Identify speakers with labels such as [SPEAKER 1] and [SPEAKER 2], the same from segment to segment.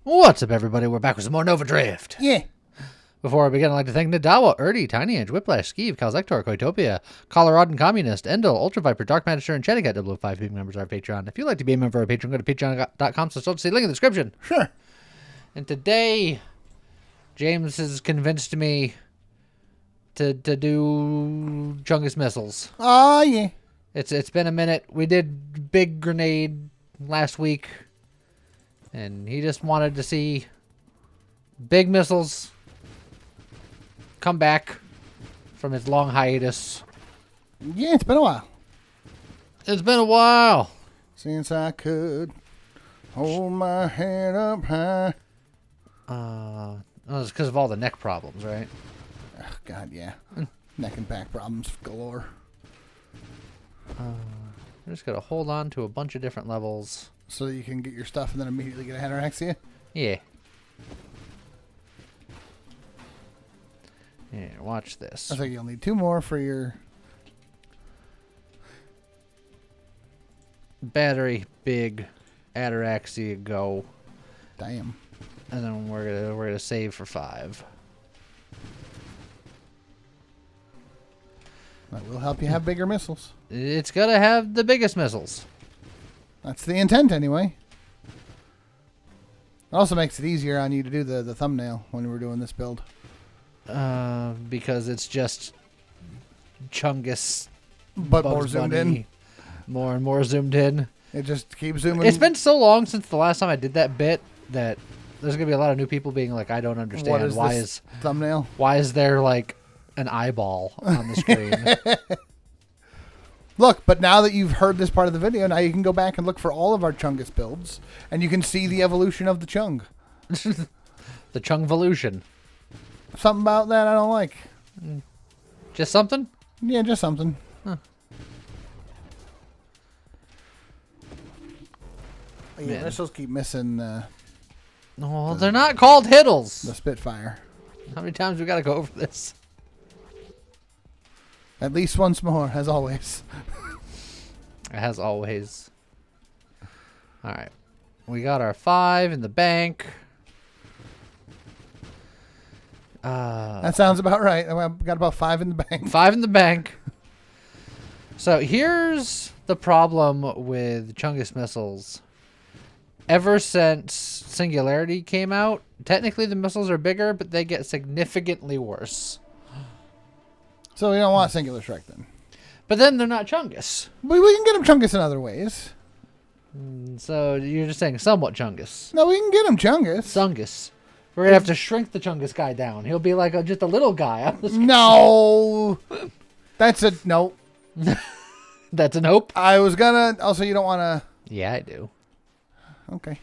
[SPEAKER 1] What's up, everybody? We're back with some more Nova Drift.
[SPEAKER 2] Yeah.
[SPEAKER 1] Before I begin, I'd like to thank Nadawa, Erdy, Tiny Edge, Whiplash, Skeeve, Calzector, Koitopia, Coloradan Communist, Endel, Ultra Viper, Dark Magister, and Chattycat 005 being members of our Patreon. If you'd like to be a member of our Patreon, go to patreon.com/see link in the description.
[SPEAKER 2] Sure.
[SPEAKER 1] And today, James has convinced me to do Chungus missiles.
[SPEAKER 2] Oh, yeah.
[SPEAKER 1] It's been a minute. We did Big Grenade last week, and he just wanted to see big missiles come back from his long hiatus.
[SPEAKER 2] Yeah, it's been a while.
[SPEAKER 1] It's been a while.
[SPEAKER 2] Since I could hold my head up high.
[SPEAKER 1] It's because of all the neck problems, right?
[SPEAKER 2] Oh, God, yeah. Neck and back problems galore.
[SPEAKER 1] We're just gonna hold on to a bunch of different levels.
[SPEAKER 2] So that you can get your stuff and then immediately get a anorexia?
[SPEAKER 1] Yeah. Yeah, watch this.
[SPEAKER 2] I think you'll need 2 more for your...
[SPEAKER 1] Battery, big, ataraxia, go.
[SPEAKER 2] Damn.
[SPEAKER 1] And then we're gonna save for 5.
[SPEAKER 2] That will help you have bigger missiles.
[SPEAKER 1] It's gonna have the biggest missiles.
[SPEAKER 2] That's the intent, anyway. It also makes it easier on you to do the thumbnail when we're doing this build.
[SPEAKER 1] Because it's just Chungus,
[SPEAKER 2] But
[SPEAKER 1] Bugs
[SPEAKER 2] more zoomed
[SPEAKER 1] Bunny,
[SPEAKER 2] in.
[SPEAKER 1] more and more zoomed in.
[SPEAKER 2] It just keeps zooming.
[SPEAKER 1] It's been so long since the last time I did that bit that there's gonna be a lot of new people being like, I don't understand
[SPEAKER 2] What is
[SPEAKER 1] why
[SPEAKER 2] this thumbnail?
[SPEAKER 1] why is there like an eyeball on the screen?
[SPEAKER 2] Look, but now that you've heard this part of the video, now you can go back and look for all of our Chungus builds, and you can see the evolution of the Chung.
[SPEAKER 1] The Chungvolution.
[SPEAKER 2] Something about that I don't like.
[SPEAKER 1] Just something?
[SPEAKER 2] Yeah, just something.
[SPEAKER 1] Huh.
[SPEAKER 2] Yeah,
[SPEAKER 1] Man.
[SPEAKER 2] missiles keep missing
[SPEAKER 1] No, they're not called Hiddles.
[SPEAKER 2] the Spitfire.
[SPEAKER 1] How many times we gotta go over this?
[SPEAKER 2] At least once more, as always.
[SPEAKER 1] As always. Alright. We got our 5 in the bank.
[SPEAKER 2] That sounds about right. I've got about 5 in the bank.
[SPEAKER 1] 5 in the bank. So here's the problem with Chungus missiles. Ever since Singularity came out, technically the missiles are bigger, but they get significantly worse.
[SPEAKER 2] So we don't want Singular Strike then.
[SPEAKER 1] But then they're not Chungus.
[SPEAKER 2] But we can get them Chungus in other ways.
[SPEAKER 1] So you're just saying somewhat Chungus.
[SPEAKER 2] No, we can get them Chungus.
[SPEAKER 1] Chungus. We're going to have to shrink the Chungus guy down. He'll be like just a little guy on the screen.
[SPEAKER 2] No. That's a no.
[SPEAKER 1] That's a nope.
[SPEAKER 2] I was gonna. Also, you don't want to.
[SPEAKER 1] Yeah, I do.
[SPEAKER 2] Okay.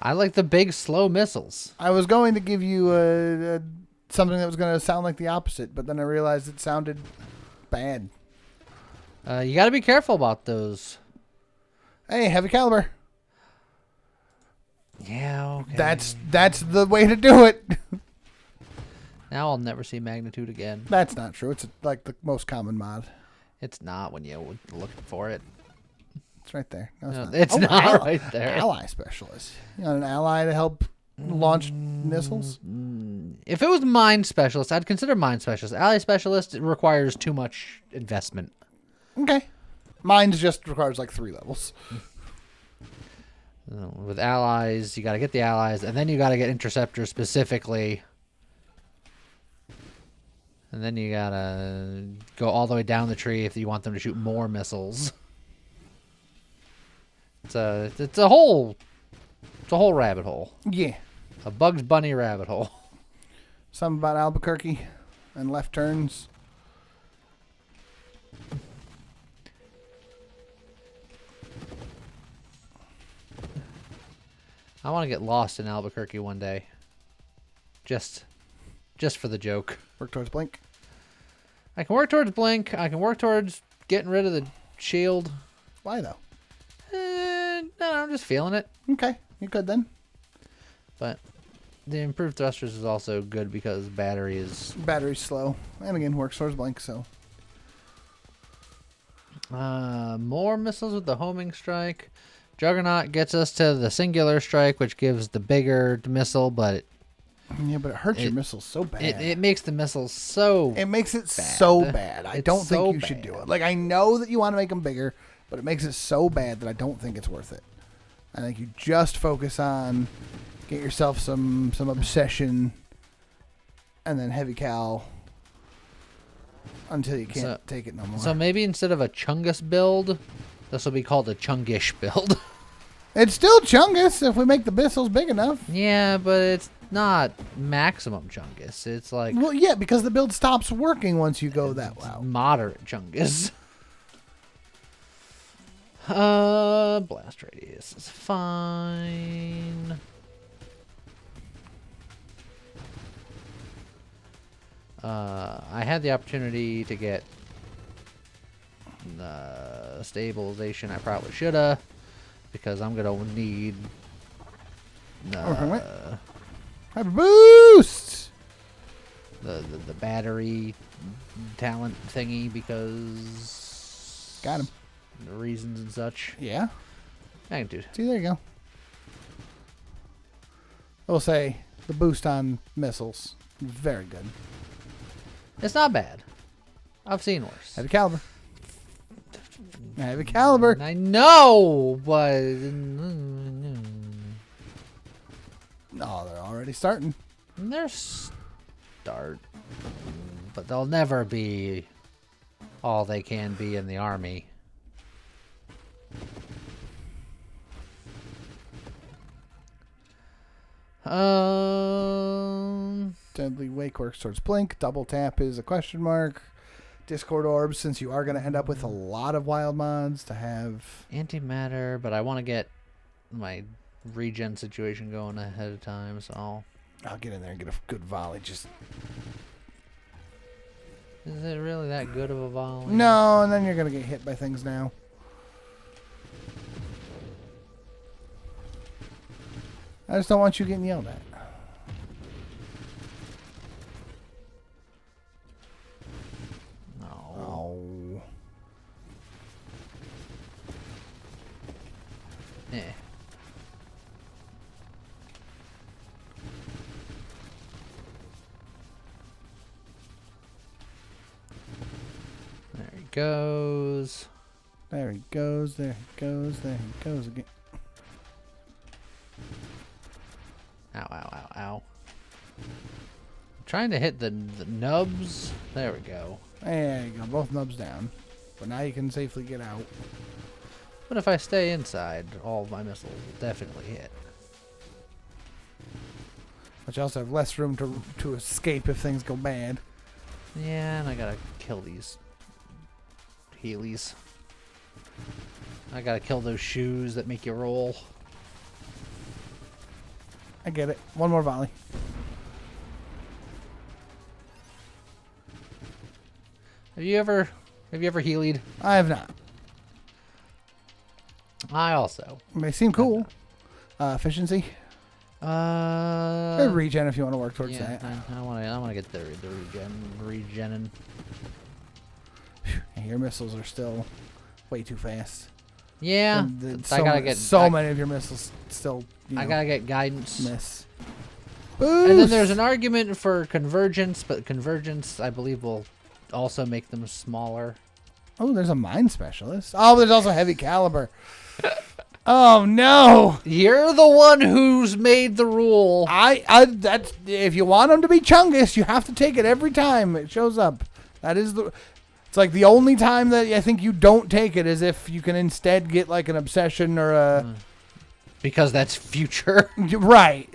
[SPEAKER 1] I like the big, slow missiles.
[SPEAKER 2] I was going to give you something that was going to sound like the opposite, but then I realized it sounded bad.
[SPEAKER 1] You got to be careful about those.
[SPEAKER 2] Hey, heavy caliber.
[SPEAKER 1] Yeah, okay.
[SPEAKER 2] That's the way to do it.
[SPEAKER 1] Now I'll never see Magnitude again.
[SPEAKER 2] That's not true. It's like the most common mod.
[SPEAKER 1] It's not when you look for it.
[SPEAKER 2] It's right there. No,
[SPEAKER 1] No,
[SPEAKER 2] not.
[SPEAKER 1] it's not right there.
[SPEAKER 2] Ally specialist. You want an ally to help launch missiles?
[SPEAKER 1] If it was Mind Specialist, I'd consider Mind Specialist. Ally Specialist, it requires too much investment.
[SPEAKER 2] Okay. Mine just requires like 3 levels.
[SPEAKER 1] With allies, you got to get the allies, and then you got to get interceptors specifically. And then you got to go all the way down the tree if you want them to shoot more missiles. It's a whole rabbit hole.
[SPEAKER 2] Yeah.
[SPEAKER 1] A Bugs Bunny rabbit hole.
[SPEAKER 2] Something about Albuquerque and left turns.
[SPEAKER 1] I want to get lost in Albuquerque one day. Just for the joke.
[SPEAKER 2] Work towards Blink.
[SPEAKER 1] I can work towards Blink. I can work towards getting rid of the shield.
[SPEAKER 2] Why though?
[SPEAKER 1] No, I'm just feeling it.
[SPEAKER 2] Okay, you could then.
[SPEAKER 1] But the improved thrusters is also good because battery's
[SPEAKER 2] slow, and again works towards Blink. So
[SPEAKER 1] more missiles with the homing strike. Juggernaut gets us to the singular strike, which gives the bigger missile, but
[SPEAKER 2] Yeah, but it hurts your missiles so bad.
[SPEAKER 1] it makes the missiles so
[SPEAKER 2] It makes it
[SPEAKER 1] bad.
[SPEAKER 2] so bad. I
[SPEAKER 1] It's
[SPEAKER 2] don't
[SPEAKER 1] so
[SPEAKER 2] think you should do it. Like, I know that you want to make them bigger, but it makes it so bad that I don't think it's worth it. I think you just focus on get yourself some obsession and then heavy cal until you can't take it no more.
[SPEAKER 1] So maybe instead of a Chungus build, this will be called a Chungish build.
[SPEAKER 2] It's still Chungus if we make the missiles big enough.
[SPEAKER 1] Yeah, but it's not maximum Chungus. It's like
[SPEAKER 2] Well, yeah, because the build stops working once you go that route.
[SPEAKER 1] moderate Chungus. Blast radius is fine. I had the opportunity to get stabilization. I probably shoulda, because I'm gonna need
[SPEAKER 2] Have a boost!
[SPEAKER 1] the battery talent thingy, because
[SPEAKER 2] Got him.
[SPEAKER 1] the reasons and such.
[SPEAKER 2] Yeah.
[SPEAKER 1] Magnitude.
[SPEAKER 2] See, there you go. I will say the boost on missiles, very good.
[SPEAKER 1] It's not bad. I've seen worse.
[SPEAKER 2] Heavy caliber. Heavy caliber.
[SPEAKER 1] I know, but
[SPEAKER 2] Oh, they're already starting.
[SPEAKER 1] they're start, but they'll never be all they can be in the army.
[SPEAKER 2] Deadly Wake works towards blink. Double tap is a question mark. Discord orbs, since you are going to end up with a lot of wild mods to have.
[SPEAKER 1] Antimatter, but I want to get my regen situation going ahead of time, so
[SPEAKER 2] I'll get in there and get a good volley. Just
[SPEAKER 1] is it really that good of a volley?
[SPEAKER 2] no, and then you're going to get hit by things now. I just don't want you getting yelled at.
[SPEAKER 1] No.
[SPEAKER 2] Oh.
[SPEAKER 1] Eh. There he goes.
[SPEAKER 2] There he goes. There he goes. There he goes again.
[SPEAKER 1] Ow, ow, ow, ow. I'm trying to hit the nubs. There we go.
[SPEAKER 2] There you go. Both nubs down. But now you can safely get out.
[SPEAKER 1] But if I stay inside, all of my missiles will definitely hit.
[SPEAKER 2] But you also have less room to escape if things go bad.
[SPEAKER 1] Yeah, and I gotta kill these Heelys. I gotta kill those shoes that make you roll.
[SPEAKER 2] I get it. One more volley.
[SPEAKER 1] Have you ever Heelied?
[SPEAKER 2] I have not.
[SPEAKER 1] I also.
[SPEAKER 2] They seem cool. Efficiency. Regen if you want to work towards
[SPEAKER 1] yeah,
[SPEAKER 2] that.
[SPEAKER 1] I wanna get the regening.
[SPEAKER 2] And your missiles are still way too fast.
[SPEAKER 1] Yeah,
[SPEAKER 2] I gotta get so many of your missiles still.
[SPEAKER 1] I gotta get guidance.
[SPEAKER 2] Miss. Boost!
[SPEAKER 1] And then there's an argument for convergence, but convergence, I believe, will also make them smaller.
[SPEAKER 2] Oh, there's a mine specialist. Oh, there's also heavy caliber. Oh no!
[SPEAKER 1] You're the one who's made the rule.
[SPEAKER 2] That's if you want them to be Chungus, you have to take it every time it shows up. That is the. It's like the only time that I think you don't take it is if you can instead get like an obsession or a.
[SPEAKER 1] Because that's future.
[SPEAKER 2] Right.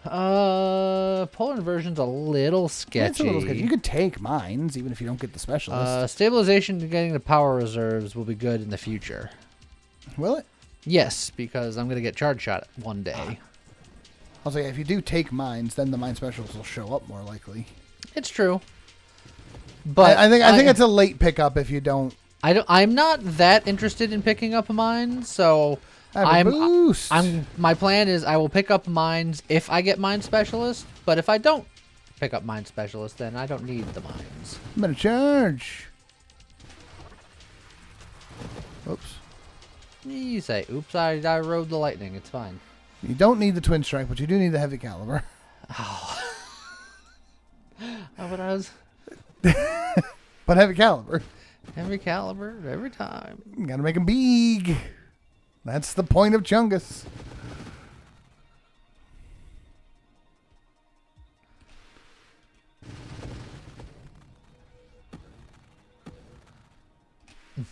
[SPEAKER 1] Polar inversion's a little sketchy.
[SPEAKER 2] It's a little sketchy. You could take mines even if you don't get the specialist.
[SPEAKER 1] Stabilization and getting the power reserves will be good in the future.
[SPEAKER 2] Will it?
[SPEAKER 1] Yes, because I'm gonna get charge shot one day.
[SPEAKER 2] I'll say if you do take mines, then the mine specialists will show up more likely.
[SPEAKER 1] It's true. But
[SPEAKER 2] I think it's a late pickup if you don't.
[SPEAKER 1] I'm not that interested in picking up mines, so
[SPEAKER 2] boost.
[SPEAKER 1] My plan is I will pick up mines if I get mine specialist, but if I don't pick up mine specialist, then I don't need the mines.
[SPEAKER 2] I'm gonna charge. Oops.
[SPEAKER 1] You say, oops, I rode the lightning. It's fine.
[SPEAKER 2] You don't need the twin strike, but you do need the heavy caliber.
[SPEAKER 1] Oh. Oh, but I was...
[SPEAKER 2] But heavy caliber.
[SPEAKER 1] Heavy caliber every time.
[SPEAKER 2] You gotta make them big. That's the point of Chungus.
[SPEAKER 1] I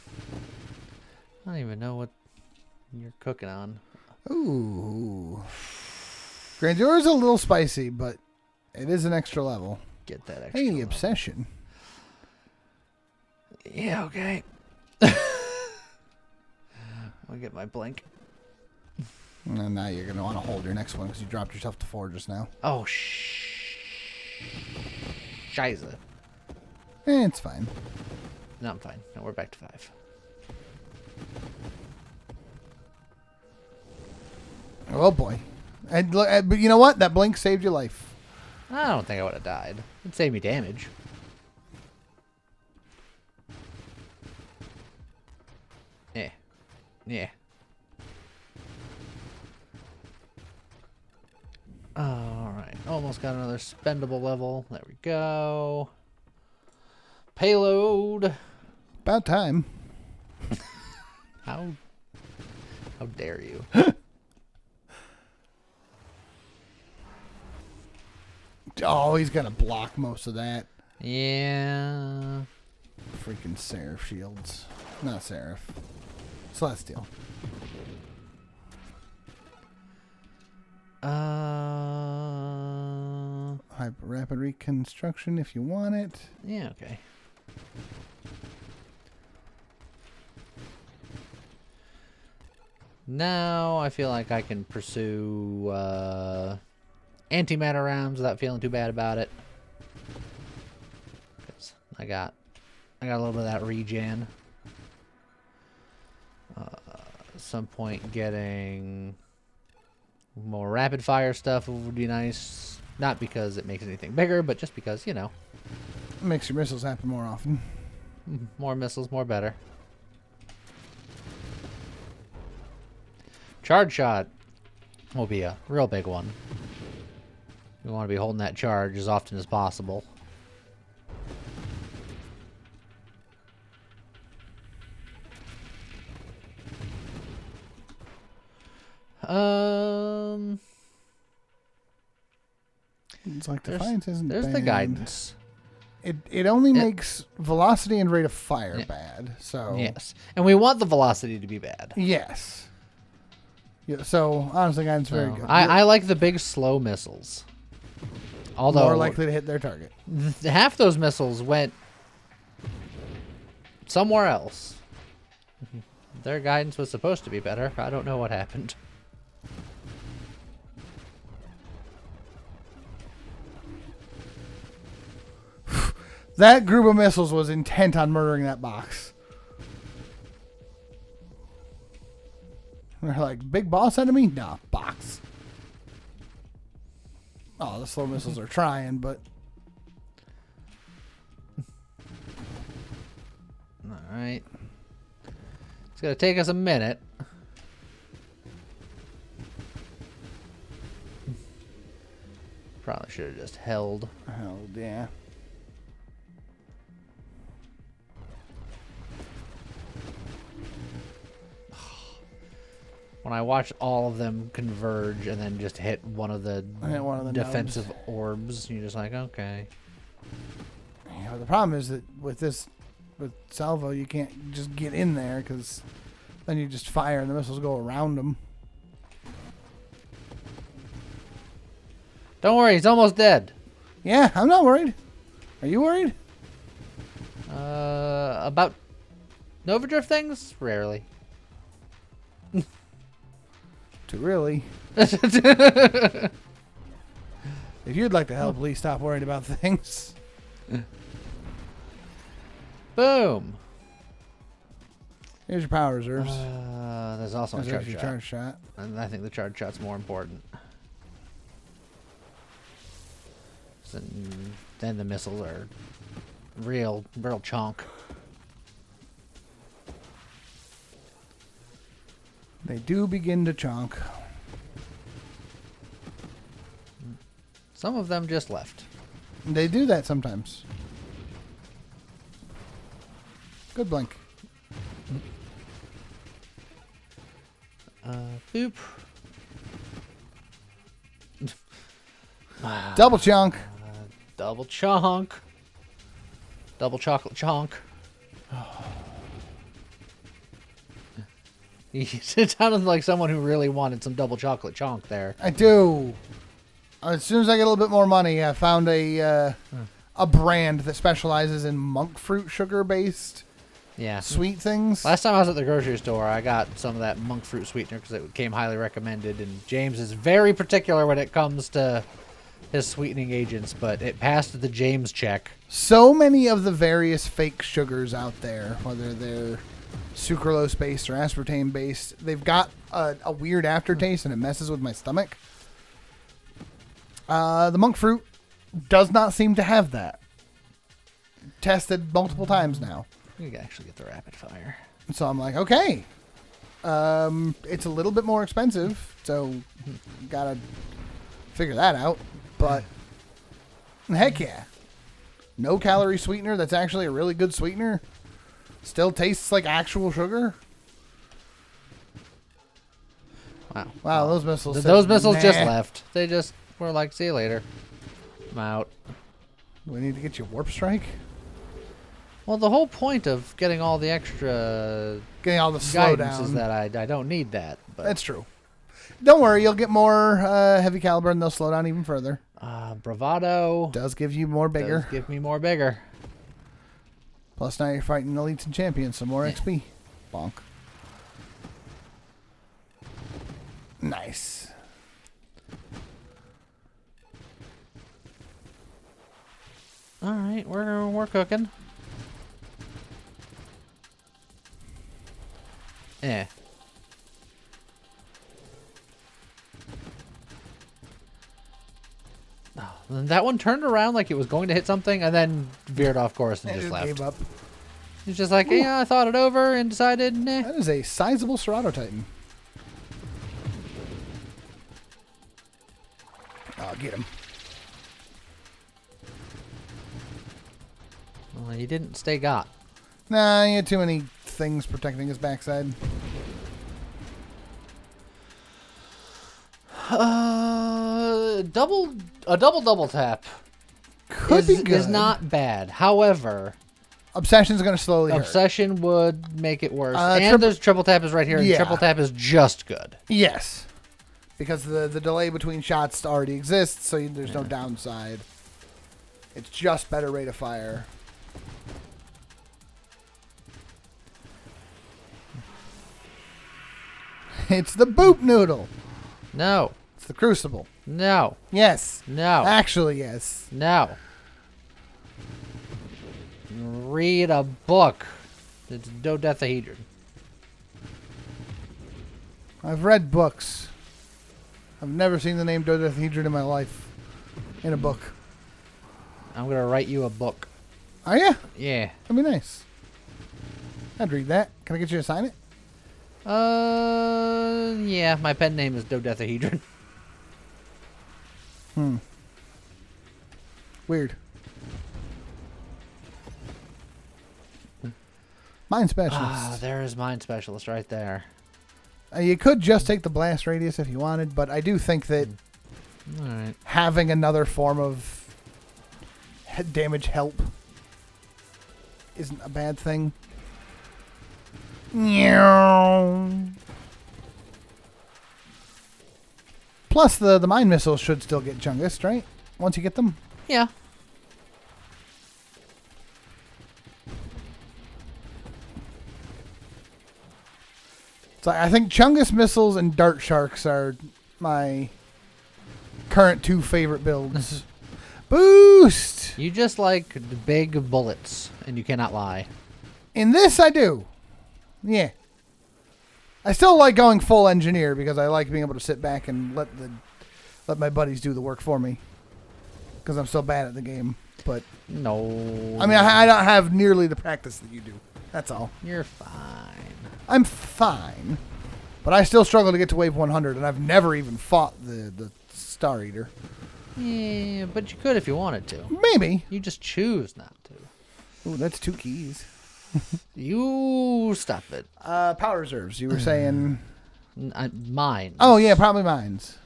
[SPEAKER 1] don't even know what you're cooking on.
[SPEAKER 2] Ooh. Grandeur is a little spicy, but it is an extra level.
[SPEAKER 1] Get that extra
[SPEAKER 2] Hey,
[SPEAKER 1] level.
[SPEAKER 2] obsession.
[SPEAKER 1] Yeah, okay. I'll get my blink.
[SPEAKER 2] And now you're going to want to hold your next one because you dropped yourself to 4 just now.
[SPEAKER 1] Oh, Scheiße.
[SPEAKER 2] It's fine.
[SPEAKER 1] No, I'm fine. No, we're back to 5.
[SPEAKER 2] Oh, boy. But you know what? That blink saved your life.
[SPEAKER 1] I don't think I would have died. It'd save me damage. Yeah. Yeah. Alright. Almost got another spendable level. There we go. Payload.
[SPEAKER 2] About time.
[SPEAKER 1] How dare you?
[SPEAKER 2] Oh, he's going to block most of that.
[SPEAKER 1] Yeah.
[SPEAKER 2] Freaking Seraph shields. Not Seraph. Celestial. Hyper rapid reconstruction if you want it.
[SPEAKER 1] Yeah, okay. Now I feel like I can pursue antimatter rounds without feeling too bad about it. 'Cause I got a little bit of that regen. At some point getting more rapid fire stuff would be nice. Not because it makes anything bigger, but just because, you know.
[SPEAKER 2] It makes your missiles happen more often.
[SPEAKER 1] More missiles, more better. Charge shot will be a real big one. We want to be holding that charge as often as possible.
[SPEAKER 2] It's like Defiance isn't
[SPEAKER 1] There's
[SPEAKER 2] bad.
[SPEAKER 1] the guidance.
[SPEAKER 2] It only makes velocity and rate of fire bad. So
[SPEAKER 1] yes, and we want the velocity to be bad.
[SPEAKER 2] Yes. Yeah, so honestly, guidance very good.
[SPEAKER 1] I like the big slow missiles. Although
[SPEAKER 2] more likely to hit their target.
[SPEAKER 1] Half those missiles went somewhere else. Their guidance was supposed to be better. I don't know what happened.
[SPEAKER 2] That group of missiles was intent on murdering that box. They're like, big boss enemy? Nah, box. Oh, the slow missiles are trying, but...
[SPEAKER 1] Alright. It's going to take us a minute. Probably should have just held.
[SPEAKER 2] Oh, yeah.
[SPEAKER 1] When I watch all of them converge and then just hit one of the defensive orbs, you're just like, okay.
[SPEAKER 2] Yeah, but the problem is that with Salvo, you can't just get in there because then you just fire and the missiles go around them.
[SPEAKER 1] Don't worry, he's almost dead.
[SPEAKER 2] Yeah, I'm not worried. Are you worried?
[SPEAKER 1] About Nova Drift things? Rarely.
[SPEAKER 2] To really. If you'd like to help, please stop worrying about things.
[SPEAKER 1] Boom.
[SPEAKER 2] Here's your power reserves.
[SPEAKER 1] There's also a charge shot.
[SPEAKER 2] Charge shot.
[SPEAKER 1] And I think the charge shot's more important. Then the missiles are real chunk.
[SPEAKER 2] They do begin to chonk.
[SPEAKER 1] Some of them just left.
[SPEAKER 2] They do that sometimes. Good blink.
[SPEAKER 1] Boop.
[SPEAKER 2] Double chonk.
[SPEAKER 1] Double chonk. Double chocolate chonk. It sounded like someone who really wanted some double chocolate chonk there.
[SPEAKER 2] I do. As soon as I get a little bit more money, I found a brand that specializes in monk fruit sugar based sweet things.
[SPEAKER 1] Last time I was at the grocery store, I got some of that monk fruit sweetener because it came highly recommended. And James is very particular when it comes to his sweetening agents, but it passed the James check.
[SPEAKER 2] So many of the various fake sugars out there, whether they're sucralose based or aspartame based, they've got a weird aftertaste and it messes with my stomach. The monk fruit does not seem to have that. Tested multiple times now.
[SPEAKER 1] You can actually get the rapid fire.
[SPEAKER 2] So I'm like, okay. It's a little bit more expensive, so gotta figure that out. But heck yeah. No calorie sweetener that's actually a really good sweetener. Still tastes like actual sugar. Wow, those missiles.
[SPEAKER 1] Those missiles just left. They just were like, see you later. I'm out.
[SPEAKER 2] Do we need to get you warp strike?
[SPEAKER 1] Well, the whole point of getting all the extra
[SPEAKER 2] Getting all the
[SPEAKER 1] guidance
[SPEAKER 2] slowdown
[SPEAKER 1] is that I don't need that. But
[SPEAKER 2] that's true. Don't worry, you'll get more heavy caliber and they'll slow down even further.
[SPEAKER 1] Bravado
[SPEAKER 2] Does give you more bigger.
[SPEAKER 1] does give me more bigger.
[SPEAKER 2] Plus now you're fighting elites and champions, some more XP. Bonk. Nice.
[SPEAKER 1] All right, we're cooking. Yeah. Oh, and that one turned around like it was going to hit something and then veered off course and just left.
[SPEAKER 2] Gave up.
[SPEAKER 1] He's just like, yeah, I thought it over and decided, nah.
[SPEAKER 2] That is a sizable Serato Titan. Oh, get him.
[SPEAKER 1] Well, he didn't stay got.
[SPEAKER 2] Nah, he had too many things protecting his backside.
[SPEAKER 1] Double tap
[SPEAKER 2] Could be good.
[SPEAKER 1] is not bad. However,
[SPEAKER 2] Obsession's going to slowly hurt.
[SPEAKER 1] Obsession would make it worse. And there's triple tap is right here, and triple tap is just good.
[SPEAKER 2] Yes. Because the delay between shots already exists, so there's no downside. It's just better rate of fire. It's the boop noodle.
[SPEAKER 1] No.
[SPEAKER 2] It's the crucible.
[SPEAKER 1] No.
[SPEAKER 2] Yes.
[SPEAKER 1] No.
[SPEAKER 2] Actually, yes.
[SPEAKER 1] No. Read a book. It's dodecahedron.
[SPEAKER 2] I've read books. I've never seen the name dodecahedron in my life. In a book.
[SPEAKER 1] I'm going to write you a book.
[SPEAKER 2] Are ya?
[SPEAKER 1] Yeah.
[SPEAKER 2] That'd be nice. I'd read that. Can I get you to sign it?
[SPEAKER 1] Yeah, my pen name is dodecahedron.
[SPEAKER 2] Weird. Mind specialist.
[SPEAKER 1] Ah, there is mind specialist right there.
[SPEAKER 2] You could just take the blast radius if you wanted, but I do think that
[SPEAKER 1] All right.
[SPEAKER 2] having another form of damage help isn't a bad thing. Plus, the mine missiles should still get Chungus, right? Once you get them.
[SPEAKER 1] Yeah.
[SPEAKER 2] So I think Chungus missiles and Dart Sharks are my current two favorite builds. Boost!
[SPEAKER 1] You just like big bullets, and you cannot lie.
[SPEAKER 2] In this, I do. Yeah. I still like going full engineer because I like being able to sit back and let my buddies do the work for me. Because I'm so bad at the game. But
[SPEAKER 1] No.
[SPEAKER 2] I mean, I don't have nearly the practice that you do. That's all.
[SPEAKER 1] You're fine.
[SPEAKER 2] I'm fine. But I still struggle to get to wave 100, and I've never even fought the Star Eater.
[SPEAKER 1] Yeah, but you could if you wanted to.
[SPEAKER 2] Maybe.
[SPEAKER 1] You just choose not to.
[SPEAKER 2] Ooh, that's 2 keys.
[SPEAKER 1] You stop it.
[SPEAKER 2] Power reserves. You were saying...
[SPEAKER 1] Mines.
[SPEAKER 2] Oh, yeah, probably mines.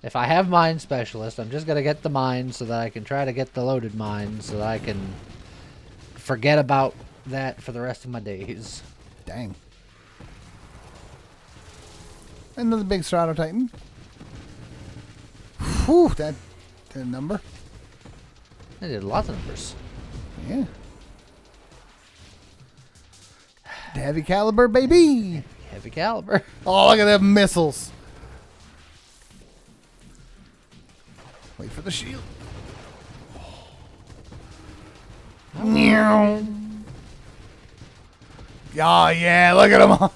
[SPEAKER 1] If I have mine specialist, I'm just going to get the mines so that I can try to get the loaded mines so that I can forget about that for the rest of my days.
[SPEAKER 2] Dang. Another big Strato Titan. Whew, that did a number.
[SPEAKER 1] I did lots of numbers.
[SPEAKER 2] Yeah. Heavy caliber, baby.
[SPEAKER 1] Heavy caliber.
[SPEAKER 2] Oh, look at them missiles. Wait for the shield. Oh, yeah, look at them all.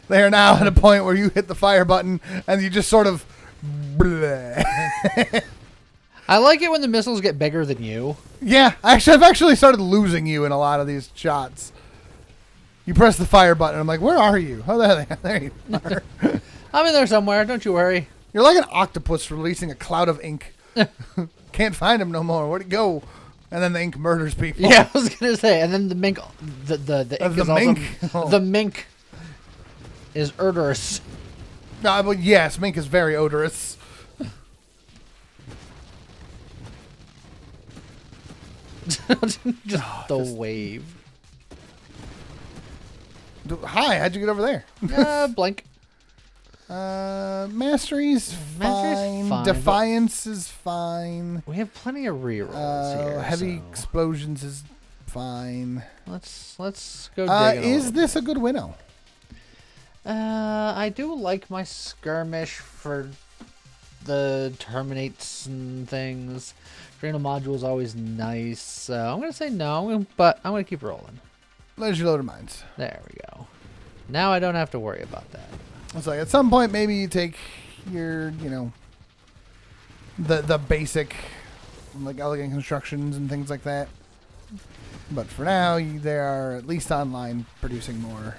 [SPEAKER 2] They are now at a point where you hit the fire button and you just sort of...
[SPEAKER 1] I like it when the missiles get bigger than you.
[SPEAKER 2] Yeah, actually, I've actually started losing you in a lot of these shots. You press the fire button, I'm like, where are you? Oh, there you are.
[SPEAKER 1] I'm in there somewhere, don't you worry.
[SPEAKER 2] You're like an octopus releasing a cloud of ink. Can't find him no more. Where'd he go? And then the ink murders people.
[SPEAKER 1] Yeah, I was gonna say, and then the mink, the ink is
[SPEAKER 2] mink?
[SPEAKER 1] also the mink is odorous.
[SPEAKER 2] No, but yes, mink is very odorous.
[SPEAKER 1] just the wave.
[SPEAKER 2] Hi, how'd you get over there?
[SPEAKER 1] Blank.
[SPEAKER 2] Mastery's fine.
[SPEAKER 1] fine,
[SPEAKER 2] Defiance is fine.
[SPEAKER 1] We have plenty of rerolls here.
[SPEAKER 2] Heavy
[SPEAKER 1] so
[SPEAKER 2] explosions is fine.
[SPEAKER 1] let's go. Dig
[SPEAKER 2] Is this a good winnow?
[SPEAKER 1] I do like my skirmish for the terminates and things. Drano module is always nice. So I'm gonna say no, but I'm gonna keep rolling.
[SPEAKER 2] Leisure loader mines.
[SPEAKER 1] There we go. Now I don't have to worry about that.
[SPEAKER 2] It's like at some point maybe you take your, the basic, like elegant constructions and things like that. But for now, they are at least online producing more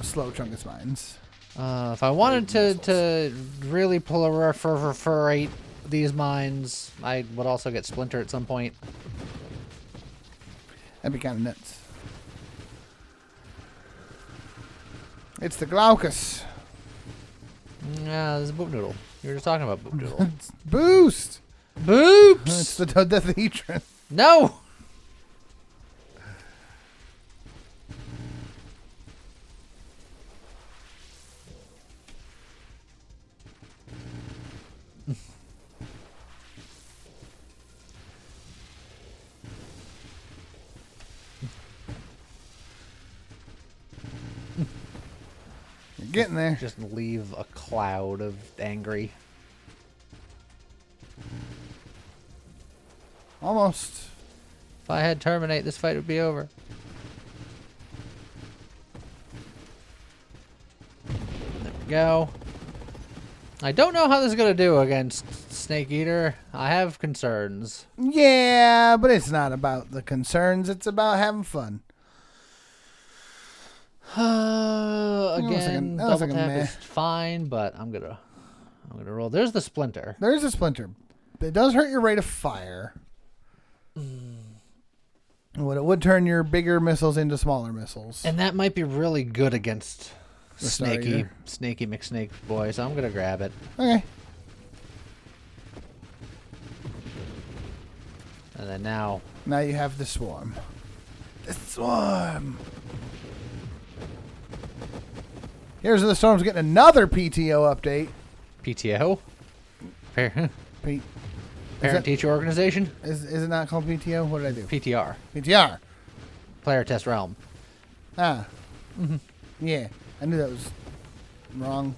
[SPEAKER 2] slow Chungus mines.
[SPEAKER 1] If I wanted to really proliferate these mines, I would also get Splinter at some point.
[SPEAKER 2] That'd be kind of nuts. It's the Glaucus.
[SPEAKER 1] Yeah, there's a Boop Noodle. You were just talking about Boop Noodle.
[SPEAKER 2] Boost!
[SPEAKER 1] Boops!
[SPEAKER 2] It's the dodecahedron.
[SPEAKER 1] No!
[SPEAKER 2] You're getting there.
[SPEAKER 1] Just leave a cloud of angry.
[SPEAKER 2] Almost.
[SPEAKER 1] If I had Terminate, this fight would be over. There we go. I don't know how this is going to do against Snake Eater. I have concerns.
[SPEAKER 2] Yeah, but it's not about the concerns. It's about having fun.
[SPEAKER 1] Again,
[SPEAKER 2] that was
[SPEAKER 1] double
[SPEAKER 2] like a
[SPEAKER 1] tap is fine, but I'm gonna roll. There's the Splinter.
[SPEAKER 2] There's a Splinter. It does hurt your rate of fire. It would turn your bigger missiles into smaller missiles.
[SPEAKER 1] And that might be really good against
[SPEAKER 2] The
[SPEAKER 1] Snaky McSnake boy, so I'm gonna grab it.
[SPEAKER 2] Okay.
[SPEAKER 1] And then now
[SPEAKER 2] you have the Swarm. The Swarm. Here's the Storm's getting another PTO update.
[SPEAKER 1] PTO? Parent
[SPEAKER 2] P-
[SPEAKER 1] Teacher Organization?
[SPEAKER 2] Is it not called PTO? What did I do?
[SPEAKER 1] PTR.
[SPEAKER 2] PTR.
[SPEAKER 1] Player Test Realm.
[SPEAKER 2] Ah. Yeah. I knew that was wrong.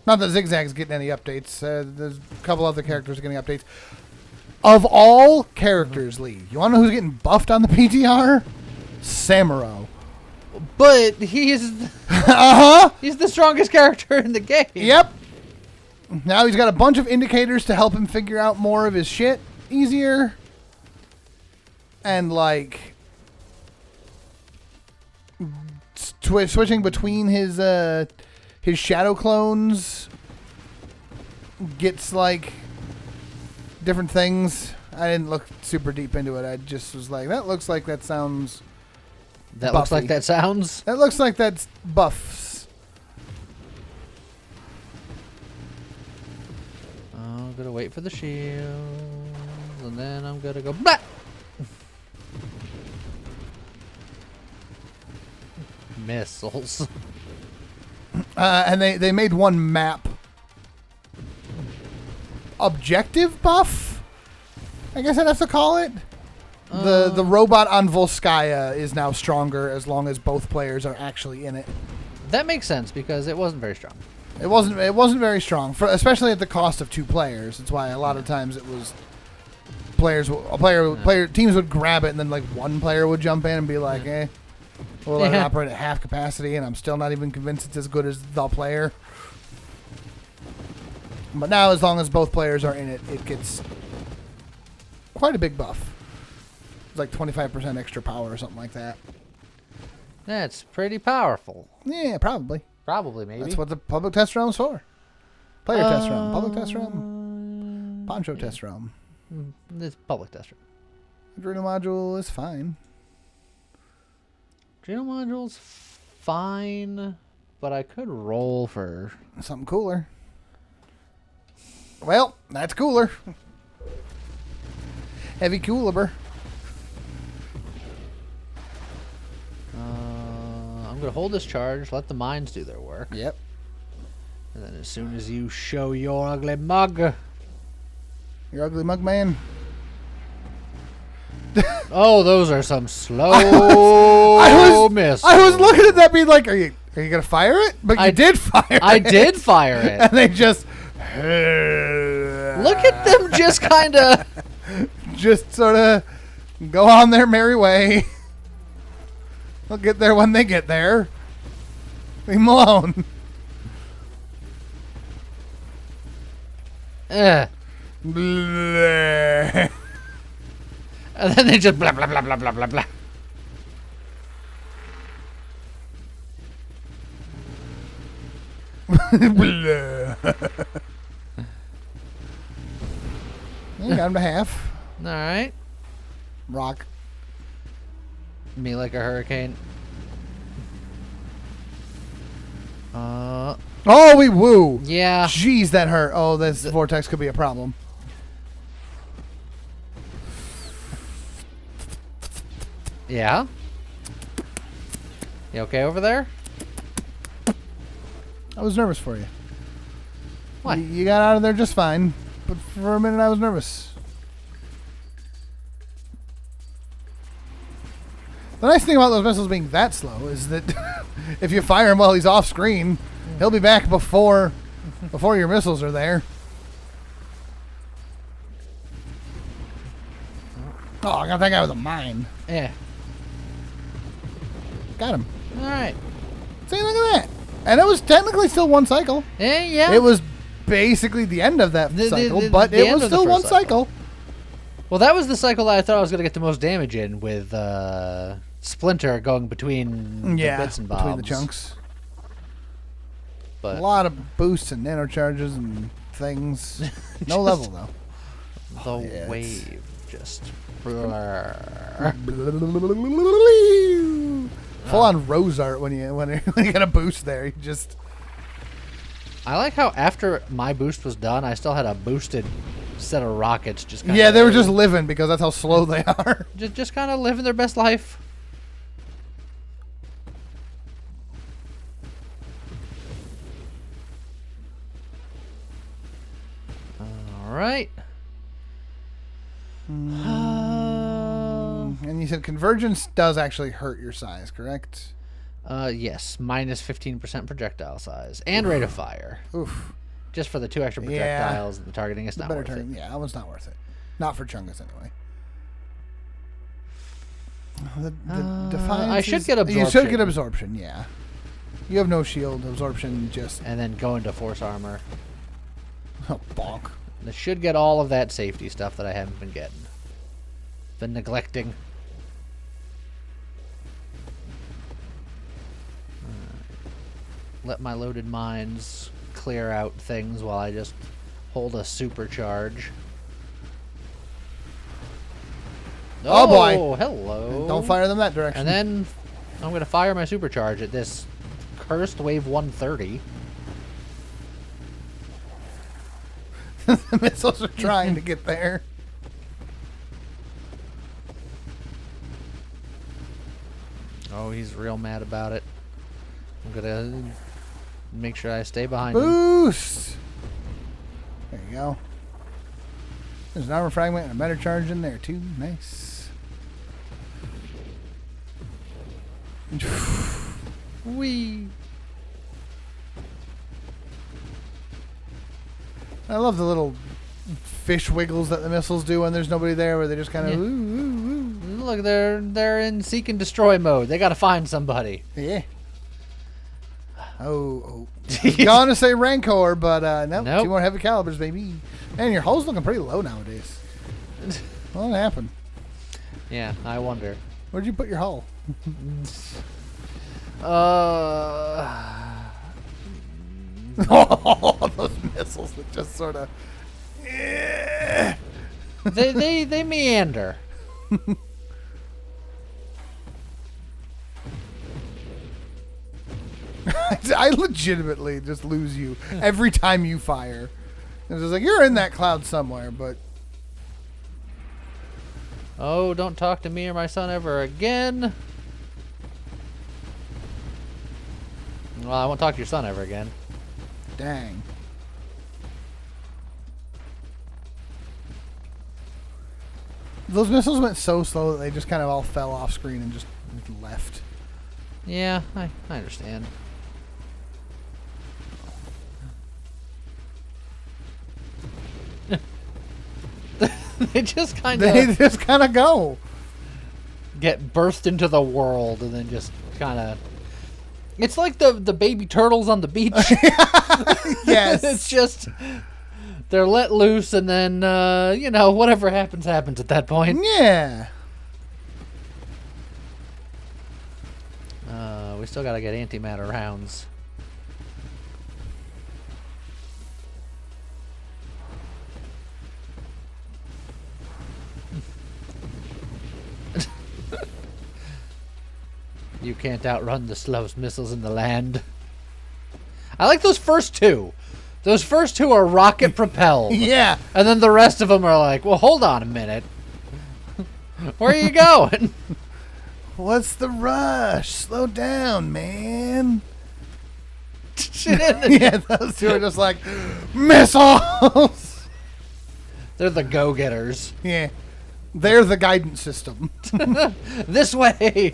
[SPEAKER 2] Not that Zigzag's getting any updates. There's a couple other characters getting updates. Of all characters, Lee, you want to know who's getting buffed on the PTR? Samuro.
[SPEAKER 1] But he's he's the strongest character in the game.
[SPEAKER 2] Yep. Now he's got a bunch of indicators to help him figure out more of his shit easier. And switching between his shadow clones gets like different things. I didn't look super deep into it. I just was like, that looks like that sounds.
[SPEAKER 1] That
[SPEAKER 2] buffy.
[SPEAKER 1] looks like that sounds.
[SPEAKER 2] That looks like that's buffs.
[SPEAKER 1] I'm gonna wait for the shield, and then I'm gonna go. Blah! Missiles.
[SPEAKER 2] And they made one map objective buff, I guess I'd have to call it. The robot on Volskaya is now stronger as long as both players are actually in it.
[SPEAKER 1] That makes sense because it wasn't very strong.
[SPEAKER 2] It wasn't very strong, especially at the cost of 2 players. That's why a lot of times it was teams would grab it and then like one player would jump in and be like, we'll let it operate at half capacity, and I'm still not even convinced it's as good as the player. But now, as long as both players are in it, it gets quite a big buff. It's like 25% extra power or something like that.
[SPEAKER 1] That's pretty powerful.
[SPEAKER 2] Yeah, probably.
[SPEAKER 1] Probably, maybe.
[SPEAKER 2] That's what the public test realm's for. Player test realm, public test realm, poncho test realm.
[SPEAKER 1] It's public test realm.
[SPEAKER 2] Adrenal module is fine.
[SPEAKER 1] Adrenal module's fine, but I could roll for
[SPEAKER 2] something cooler. Well, that's cooler. Heavy cooler.
[SPEAKER 1] I'm going to hold this charge, let the mines do their work.
[SPEAKER 2] Yep.
[SPEAKER 1] And then as soon as you show your ugly mug.
[SPEAKER 2] Your ugly mug man.
[SPEAKER 1] Oh, those are some slow miss.
[SPEAKER 2] I was looking at that being like, are you going to fire it? But you did fire it.
[SPEAKER 1] I did fire it.
[SPEAKER 2] And they just...
[SPEAKER 1] Look at them just kind of...
[SPEAKER 2] just sort of go on their merry way. They'll get there when they get there. Leave them alone.
[SPEAKER 1] And then they just blah, blah, blah, blah, blah, blah, blah.
[SPEAKER 2] You got him to half.
[SPEAKER 1] All right.
[SPEAKER 2] Rock.
[SPEAKER 1] Me like a hurricane.
[SPEAKER 2] Oh, we woo.
[SPEAKER 1] Yeah.
[SPEAKER 2] Jeez, that hurt. Oh, this vortex could be a problem.
[SPEAKER 1] Yeah? You okay over there?
[SPEAKER 2] I was nervous for you.
[SPEAKER 1] What?
[SPEAKER 2] You got out of there just fine, but for a minute I was nervous. The nice thing about those missiles being that slow is that if you fire him while he's off screen, he'll be back before your missiles are there. Oh, I got that guy with a mine.
[SPEAKER 1] Yeah.
[SPEAKER 2] Got him.
[SPEAKER 1] All right.
[SPEAKER 2] See, look at that. And it was technically still one cycle.
[SPEAKER 1] Yeah.
[SPEAKER 2] It was basically the end of that cycle, but it was still one cycle.
[SPEAKER 1] Well, that was the cycle that I thought I was going to get the most damage in with Splinter going between the bits and bobs.
[SPEAKER 2] Between the chunks.
[SPEAKER 1] But
[SPEAKER 2] a lot of boosts and nanocharges and things. No level, though.
[SPEAKER 1] The wave just... Full
[SPEAKER 2] on rose art when you get a boost there. You just...
[SPEAKER 1] I like how after my boost was done, I still had a boosted set of rockets. Just kinda,
[SPEAKER 2] yeah, they were just living because that's how slow they are.
[SPEAKER 1] Just kind of living their best life. All right.
[SPEAKER 2] And you said convergence does actually hurt your size, correct?
[SPEAKER 1] Yes, minus 15% projectile size and rate of fire.
[SPEAKER 2] Oof.
[SPEAKER 1] Just for the 2 extra projectiles and the targeting, it's not worth it.
[SPEAKER 2] Yeah, that one's not worth it. Not for Chungus, anyway. The Defiance
[SPEAKER 1] I should get absorption.
[SPEAKER 2] You should get absorption, yeah. You have no shield. Absorption just...
[SPEAKER 1] And then go into force armor.
[SPEAKER 2] Oh, bonk.
[SPEAKER 1] I should get all of that safety stuff that I haven't been getting. Been neglecting. let my loaded mines clear out things while I just hold a supercharge.
[SPEAKER 2] Oh, boy.
[SPEAKER 1] Hello.
[SPEAKER 2] And don't fire them that direction.
[SPEAKER 1] And then I'm going to fire my supercharge at this cursed wave 130.
[SPEAKER 2] The missiles are trying to get there.
[SPEAKER 1] Oh, he's real mad about it. I'm going to make sure I stay behind him.
[SPEAKER 2] Boost! There you go. There's an armor fragment and a meta charge in there, too. Nice.
[SPEAKER 1] Whee!
[SPEAKER 2] I love the little fish wiggles that the missiles do when there's nobody there, where they just kind of.
[SPEAKER 1] Yeah. Look, they're in seek and destroy mode. They got to find somebody.
[SPEAKER 2] Yeah. Oh. I was gonna say Rancor, but nope. 2 more heavy calibers, baby. Man, your hull's looking pretty low nowadays. What happened?
[SPEAKER 1] Yeah, I wonder.
[SPEAKER 2] Where'd you put your hull? Oh, those missiles that just sort of.
[SPEAKER 1] they meander.
[SPEAKER 2] I legitimately just lose you every time you fire. It's just like, you're in that cloud somewhere, but.
[SPEAKER 1] Oh, don't talk to me or my son ever again. Well, I won't talk to your son ever again.
[SPEAKER 2] Dang. Those missiles went so slow that they just kind of all fell off screen and just left.
[SPEAKER 1] Yeah, I understand. They just kind
[SPEAKER 2] of go.
[SPEAKER 1] Get burst into the world and then just kind of. It's like the baby turtles on the beach.
[SPEAKER 2] Yes.
[SPEAKER 1] It's just they're let loose and then whatever happens at that point.
[SPEAKER 2] Yeah.
[SPEAKER 1] We still gotta get antimatter rounds. You can't outrun the slowest missiles in the land. I like those first two. Those first two are rocket propelled.
[SPEAKER 2] Yeah.
[SPEAKER 1] And then the rest of them are like, well, hold on a minute. Where are you going?
[SPEAKER 2] What's the rush? Slow down, man.
[SPEAKER 1] Yeah,
[SPEAKER 2] those two are just like, missiles!
[SPEAKER 1] They're the go-getters.
[SPEAKER 2] Yeah. They're the guidance system.
[SPEAKER 1] This way.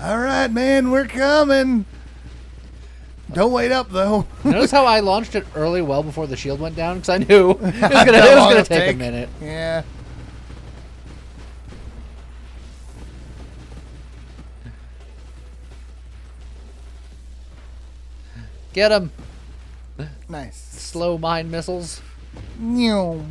[SPEAKER 2] All right, man, we're coming. Don't wait up, though.
[SPEAKER 1] Notice how I launched it early, well before the shield went down? Because I knew it was going to take a minute.
[SPEAKER 2] Yeah.
[SPEAKER 1] Get him.
[SPEAKER 2] Nice.
[SPEAKER 1] Slow mine missiles.
[SPEAKER 2] Meow.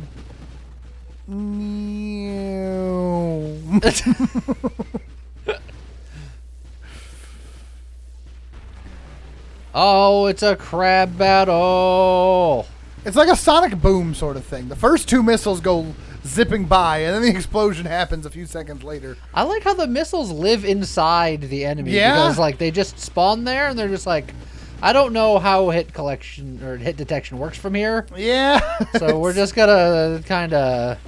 [SPEAKER 1] Oh, it's a crab battle.
[SPEAKER 2] It's like a sonic boom sort of thing. The first two missiles go zipping by, and then the explosion happens a few seconds later.
[SPEAKER 1] I like how the missiles live inside the enemy.
[SPEAKER 2] Yeah.
[SPEAKER 1] Because, they just spawn there, and they're just like, I don't know how hit collection or hit detection works from here.
[SPEAKER 2] Yeah.
[SPEAKER 1] So we're just gonna kind of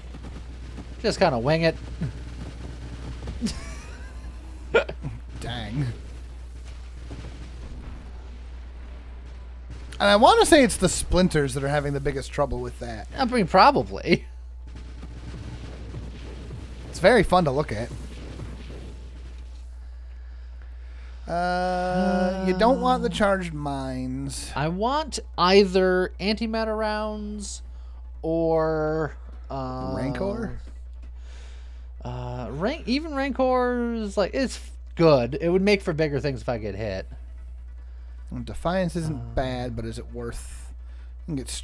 [SPEAKER 1] wing it.
[SPEAKER 2] Dang. And I want to say it's the splinters that are having the biggest trouble with that.
[SPEAKER 1] I mean, probably.
[SPEAKER 2] It's very fun to look at. You don't want the charged mines.
[SPEAKER 1] I want either antimatter rounds or
[SPEAKER 2] Rancor?
[SPEAKER 1] Even Rancor's it's good. It would make for bigger things if I get hit.
[SPEAKER 2] Defiance isn't bad, but is it worth? You can get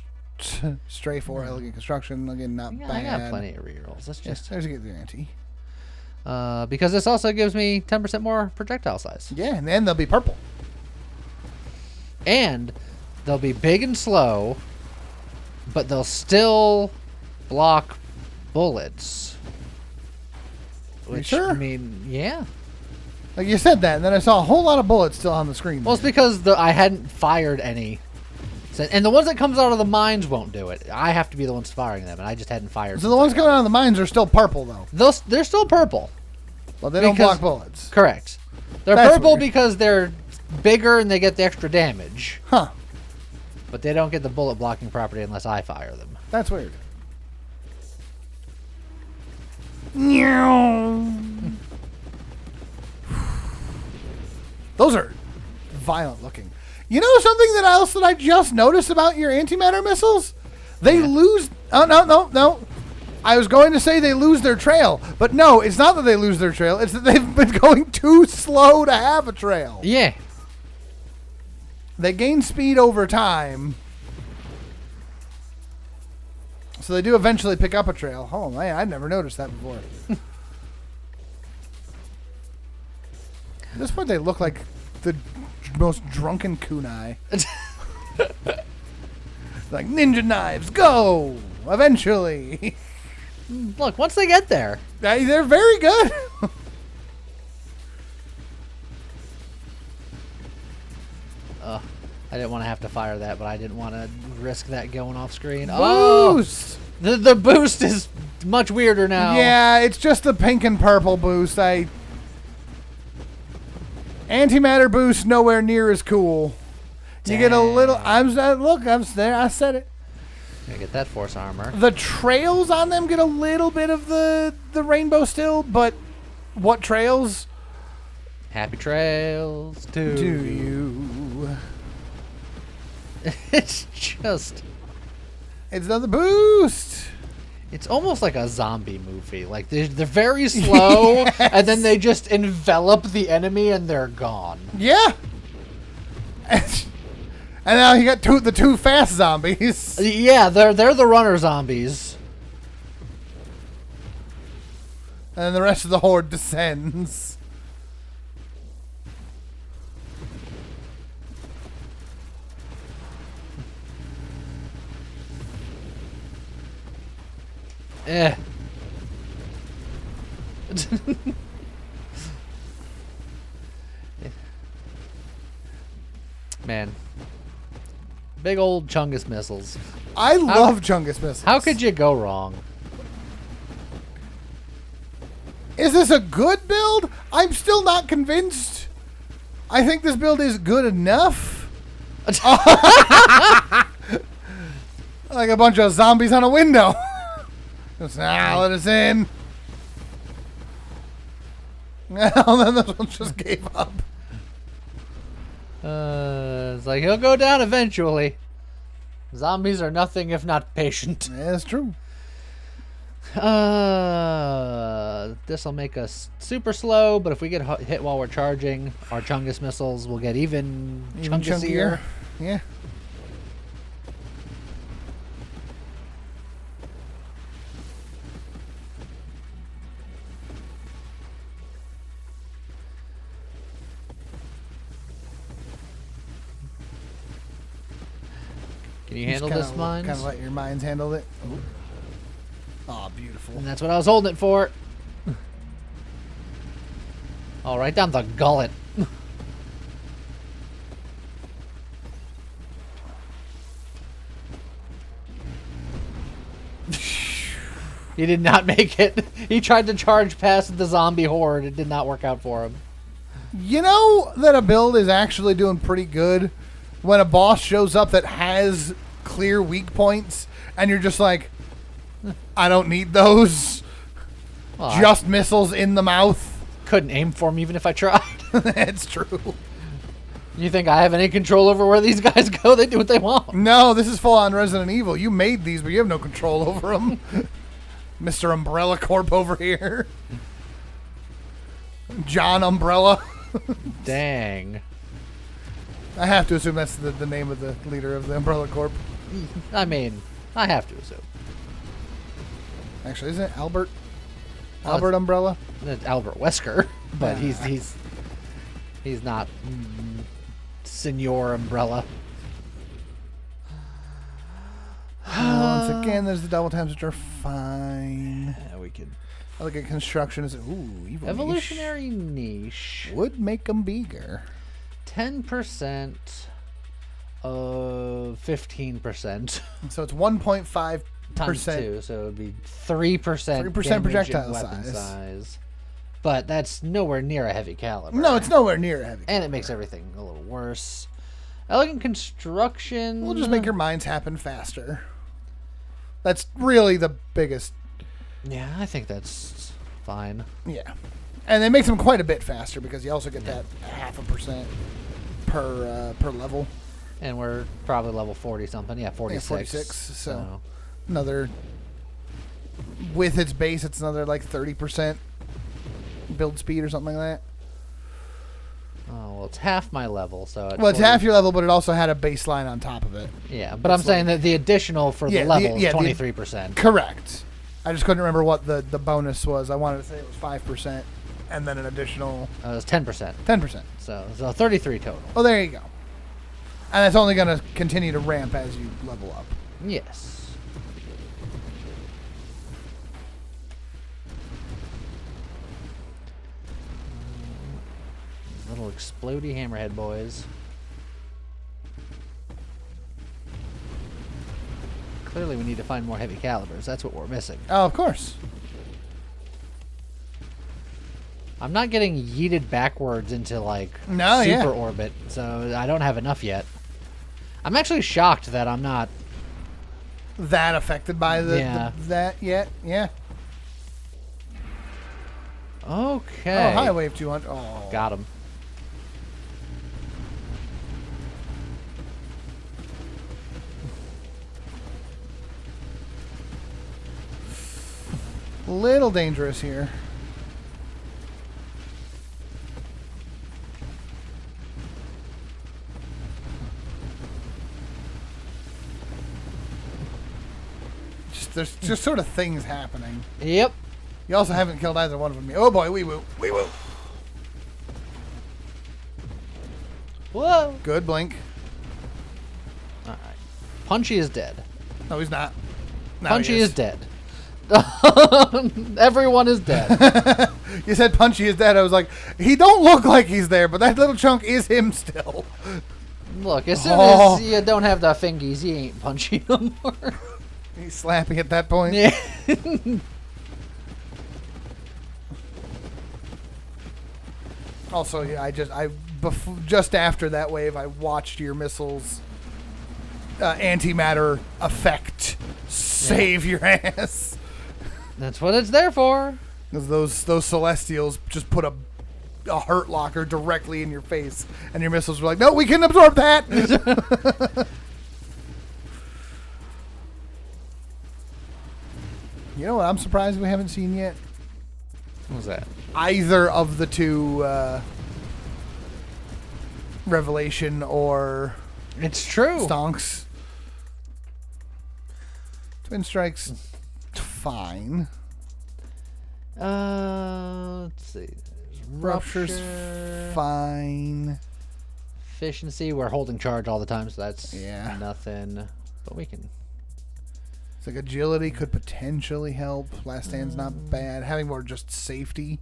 [SPEAKER 2] Stray 4, Elegant Construction. Again, not bad.
[SPEAKER 1] I got plenty of rerolls. Let's just.
[SPEAKER 2] There's a get the anti.
[SPEAKER 1] Because this also gives me 10% more projectile size.
[SPEAKER 2] Yeah, and then they'll be purple.
[SPEAKER 1] And they'll be big and slow, but they'll still block bullets. Which,
[SPEAKER 2] sure?
[SPEAKER 1] I mean, yeah.
[SPEAKER 2] Like you said that, and then I saw a whole lot of bullets still on the screen.
[SPEAKER 1] Well, it's because I hadn't fired any. And the ones that comes out of the mines won't do it. I have to be the ones firing them, and I just hadn't fired.
[SPEAKER 2] So the ones coming out of the mines are still purple, though.
[SPEAKER 1] They're still purple.
[SPEAKER 2] Well, they don't block bullets.
[SPEAKER 1] Correct. They're
[SPEAKER 2] That's
[SPEAKER 1] purple
[SPEAKER 2] weird.
[SPEAKER 1] because they're bigger and they get the extra damage.
[SPEAKER 2] Huh.
[SPEAKER 1] But they don't get the bullet blocking property unless I fire them.
[SPEAKER 2] That's weird. Those are violent looking. You know something that I just noticed about your antimatter missiles? They lose... Oh, no. I was going to say they lose their trail. But no, it's not that they lose their trail. It's that they've been going too slow to have a trail.
[SPEAKER 1] Yeah.
[SPEAKER 2] They gain speed over time. So they do eventually pick up a trail. Oh, man, I've never noticed that before. At this point, they look like the most drunken kunai. Like, ninja knives, go! Eventually.
[SPEAKER 1] Look, once they get there.
[SPEAKER 2] They're very good.
[SPEAKER 1] I didn't want to have to fire that, but I didn't want to risk that going off screen.
[SPEAKER 2] Boost!
[SPEAKER 1] Oh, the boost is much weirder now.
[SPEAKER 2] Yeah, it's just the pink and purple boost. Antimatter boost nowhere near as cool. You get a little... Look, I'm there. I said it.
[SPEAKER 1] Gonna get that force armor.
[SPEAKER 2] The trails on them get a little bit of the rainbow still, but what trails?
[SPEAKER 1] Happy trails to
[SPEAKER 2] you.
[SPEAKER 1] It's just...
[SPEAKER 2] It's another boost.
[SPEAKER 1] It's almost like a zombie movie. Like, they're very slow,
[SPEAKER 2] Yes.
[SPEAKER 1] and then they just envelop the enemy, and they're gone.
[SPEAKER 2] Yeah. And now you got the two fast zombies.
[SPEAKER 1] Yeah, they're the runner zombies.
[SPEAKER 2] And then the rest of the horde descends.
[SPEAKER 1] Eh. Man. Big old Chungus missiles.
[SPEAKER 2] I love Chungus missiles.
[SPEAKER 1] How could you go wrong?
[SPEAKER 2] Is this a good build? I'm still not convinced. I think this build is good enough. Like a bunch of zombies on a window. Just, let us in. Well, then this one just gave up.
[SPEAKER 1] It's like, he'll go down eventually. Zombies are nothing if not patient.
[SPEAKER 2] Yeah, that's true.
[SPEAKER 1] This'll make us super slow, but if we get hit while we're charging, our Chungus missiles will get even chungusier.
[SPEAKER 2] Yeah.
[SPEAKER 1] Can you handle this, mines?
[SPEAKER 2] Kind of let your mines handle it. Oh, beautiful.
[SPEAKER 1] And that's what I was holding it for. Oh, right down the gullet. He did not make it. He tried to charge past the zombie horde. It did not work out for him.
[SPEAKER 2] You know that a build is actually doing pretty good when a boss shows up that has clear weak points and you're just like, I don't need those.
[SPEAKER 1] Well,
[SPEAKER 2] just missiles in the mouth.
[SPEAKER 1] Couldn't aim for him even if I tried.
[SPEAKER 2] It's true.
[SPEAKER 1] You think I have any control over where these guys go? They do what they want.
[SPEAKER 2] No, this is full on Resident Evil. You made these, but you have no control over them. Mr. Umbrella Corp over here. John Umbrella.
[SPEAKER 1] Dang.
[SPEAKER 2] I have to assume that's the name of the leader of the Umbrella Corp.
[SPEAKER 1] I mean, I have to assume.
[SPEAKER 2] Actually, isn't it Albert? Albert Umbrella?
[SPEAKER 1] It's Albert Wesker, but
[SPEAKER 2] Yeah.
[SPEAKER 1] he's not Senor Umbrella.
[SPEAKER 2] Once again, there's the double times, which are fine.
[SPEAKER 1] Yeah, we could.
[SPEAKER 2] I look at construction as evil
[SPEAKER 1] Evolutionary niche.
[SPEAKER 2] would make them bigger.
[SPEAKER 1] 10% of 15%.
[SPEAKER 2] So it's 1.5%.
[SPEAKER 1] Times 2, so it would be 3%.
[SPEAKER 2] 3% projectile
[SPEAKER 1] weapon
[SPEAKER 2] size.
[SPEAKER 1] But that's nowhere near a heavy caliber.
[SPEAKER 2] No, it's nowhere near a heavy caliber.
[SPEAKER 1] And it makes everything a little worse. Elegant construction.
[SPEAKER 2] We'll just make your mines happen faster. That's really the biggest.
[SPEAKER 1] Yeah, I think that's fine.
[SPEAKER 2] Yeah. And it makes them quite a bit faster because you also get that 0.5% per level.
[SPEAKER 1] And we're probably level 40 something. Yeah, 46.
[SPEAKER 2] Yeah, 46. So another, with its base, it's another like 30% build speed or something like that.
[SPEAKER 1] Oh, well, it's half my level, so it's...
[SPEAKER 2] Well, it's half your level, but it also had a baseline on top of it.
[SPEAKER 1] Yeah, but I'm saying that the additional for the level is 23%.
[SPEAKER 2] Correct. I just couldn't remember what the bonus was. I wanted to say it was 5%, and then an additional...
[SPEAKER 1] It was 10%.
[SPEAKER 2] 10%.
[SPEAKER 1] So 33 total.
[SPEAKER 2] Oh, there you go. And it's only going to continue to ramp as you level up.
[SPEAKER 1] Yes. Little explodey hammerhead boys. Clearly we need to find more heavy calibers. That's what we're missing.
[SPEAKER 2] Oh, of course.
[SPEAKER 1] I'm not getting yeeted backwards into like super orbit, so I don't have enough yet. I'm actually shocked that I'm not
[SPEAKER 2] that affected by that yet. Yeah.
[SPEAKER 1] Okay.
[SPEAKER 2] Oh, high wave 200. Oh.
[SPEAKER 1] Got him.
[SPEAKER 2] Little dangerous here. There's just sort of things happening.
[SPEAKER 1] Yep.
[SPEAKER 2] You also haven't killed either one of them. Oh boy, wee woo. Wee woo.
[SPEAKER 1] Whoa.
[SPEAKER 2] Good blink.
[SPEAKER 1] Alright. Punchy is dead.
[SPEAKER 2] No, he's not. No,
[SPEAKER 1] Punchy is dead. Everyone is dead.
[SPEAKER 2] You said Punchy is dead. I was like, he don't look like he's there, but that little chunk is him still.
[SPEAKER 1] Look, as soon as you don't have the fingies, he ain't Punchy no more.
[SPEAKER 2] He's slapping at that point.
[SPEAKER 1] Yeah.
[SPEAKER 2] Also, yeah, just after that wave, I watched your missiles antimatter effect save your ass.
[SPEAKER 1] That's what it's there for.
[SPEAKER 2] Because those Celestials just put a hurt locker directly in your face, and your missiles were like, no, we can absorb that. You know what I'm surprised we haven't seen yet?
[SPEAKER 1] What was that?
[SPEAKER 2] Either of the two Revelation or
[SPEAKER 1] It's true.
[SPEAKER 2] Stonks. Twin Strike's fine.
[SPEAKER 1] Let's see.
[SPEAKER 2] Rupture's fine.
[SPEAKER 1] Efficiency, we're holding charge all the time, so that's nothing. But we can...
[SPEAKER 2] It's like agility could potentially help. Last Stand's not bad. Having more just safety.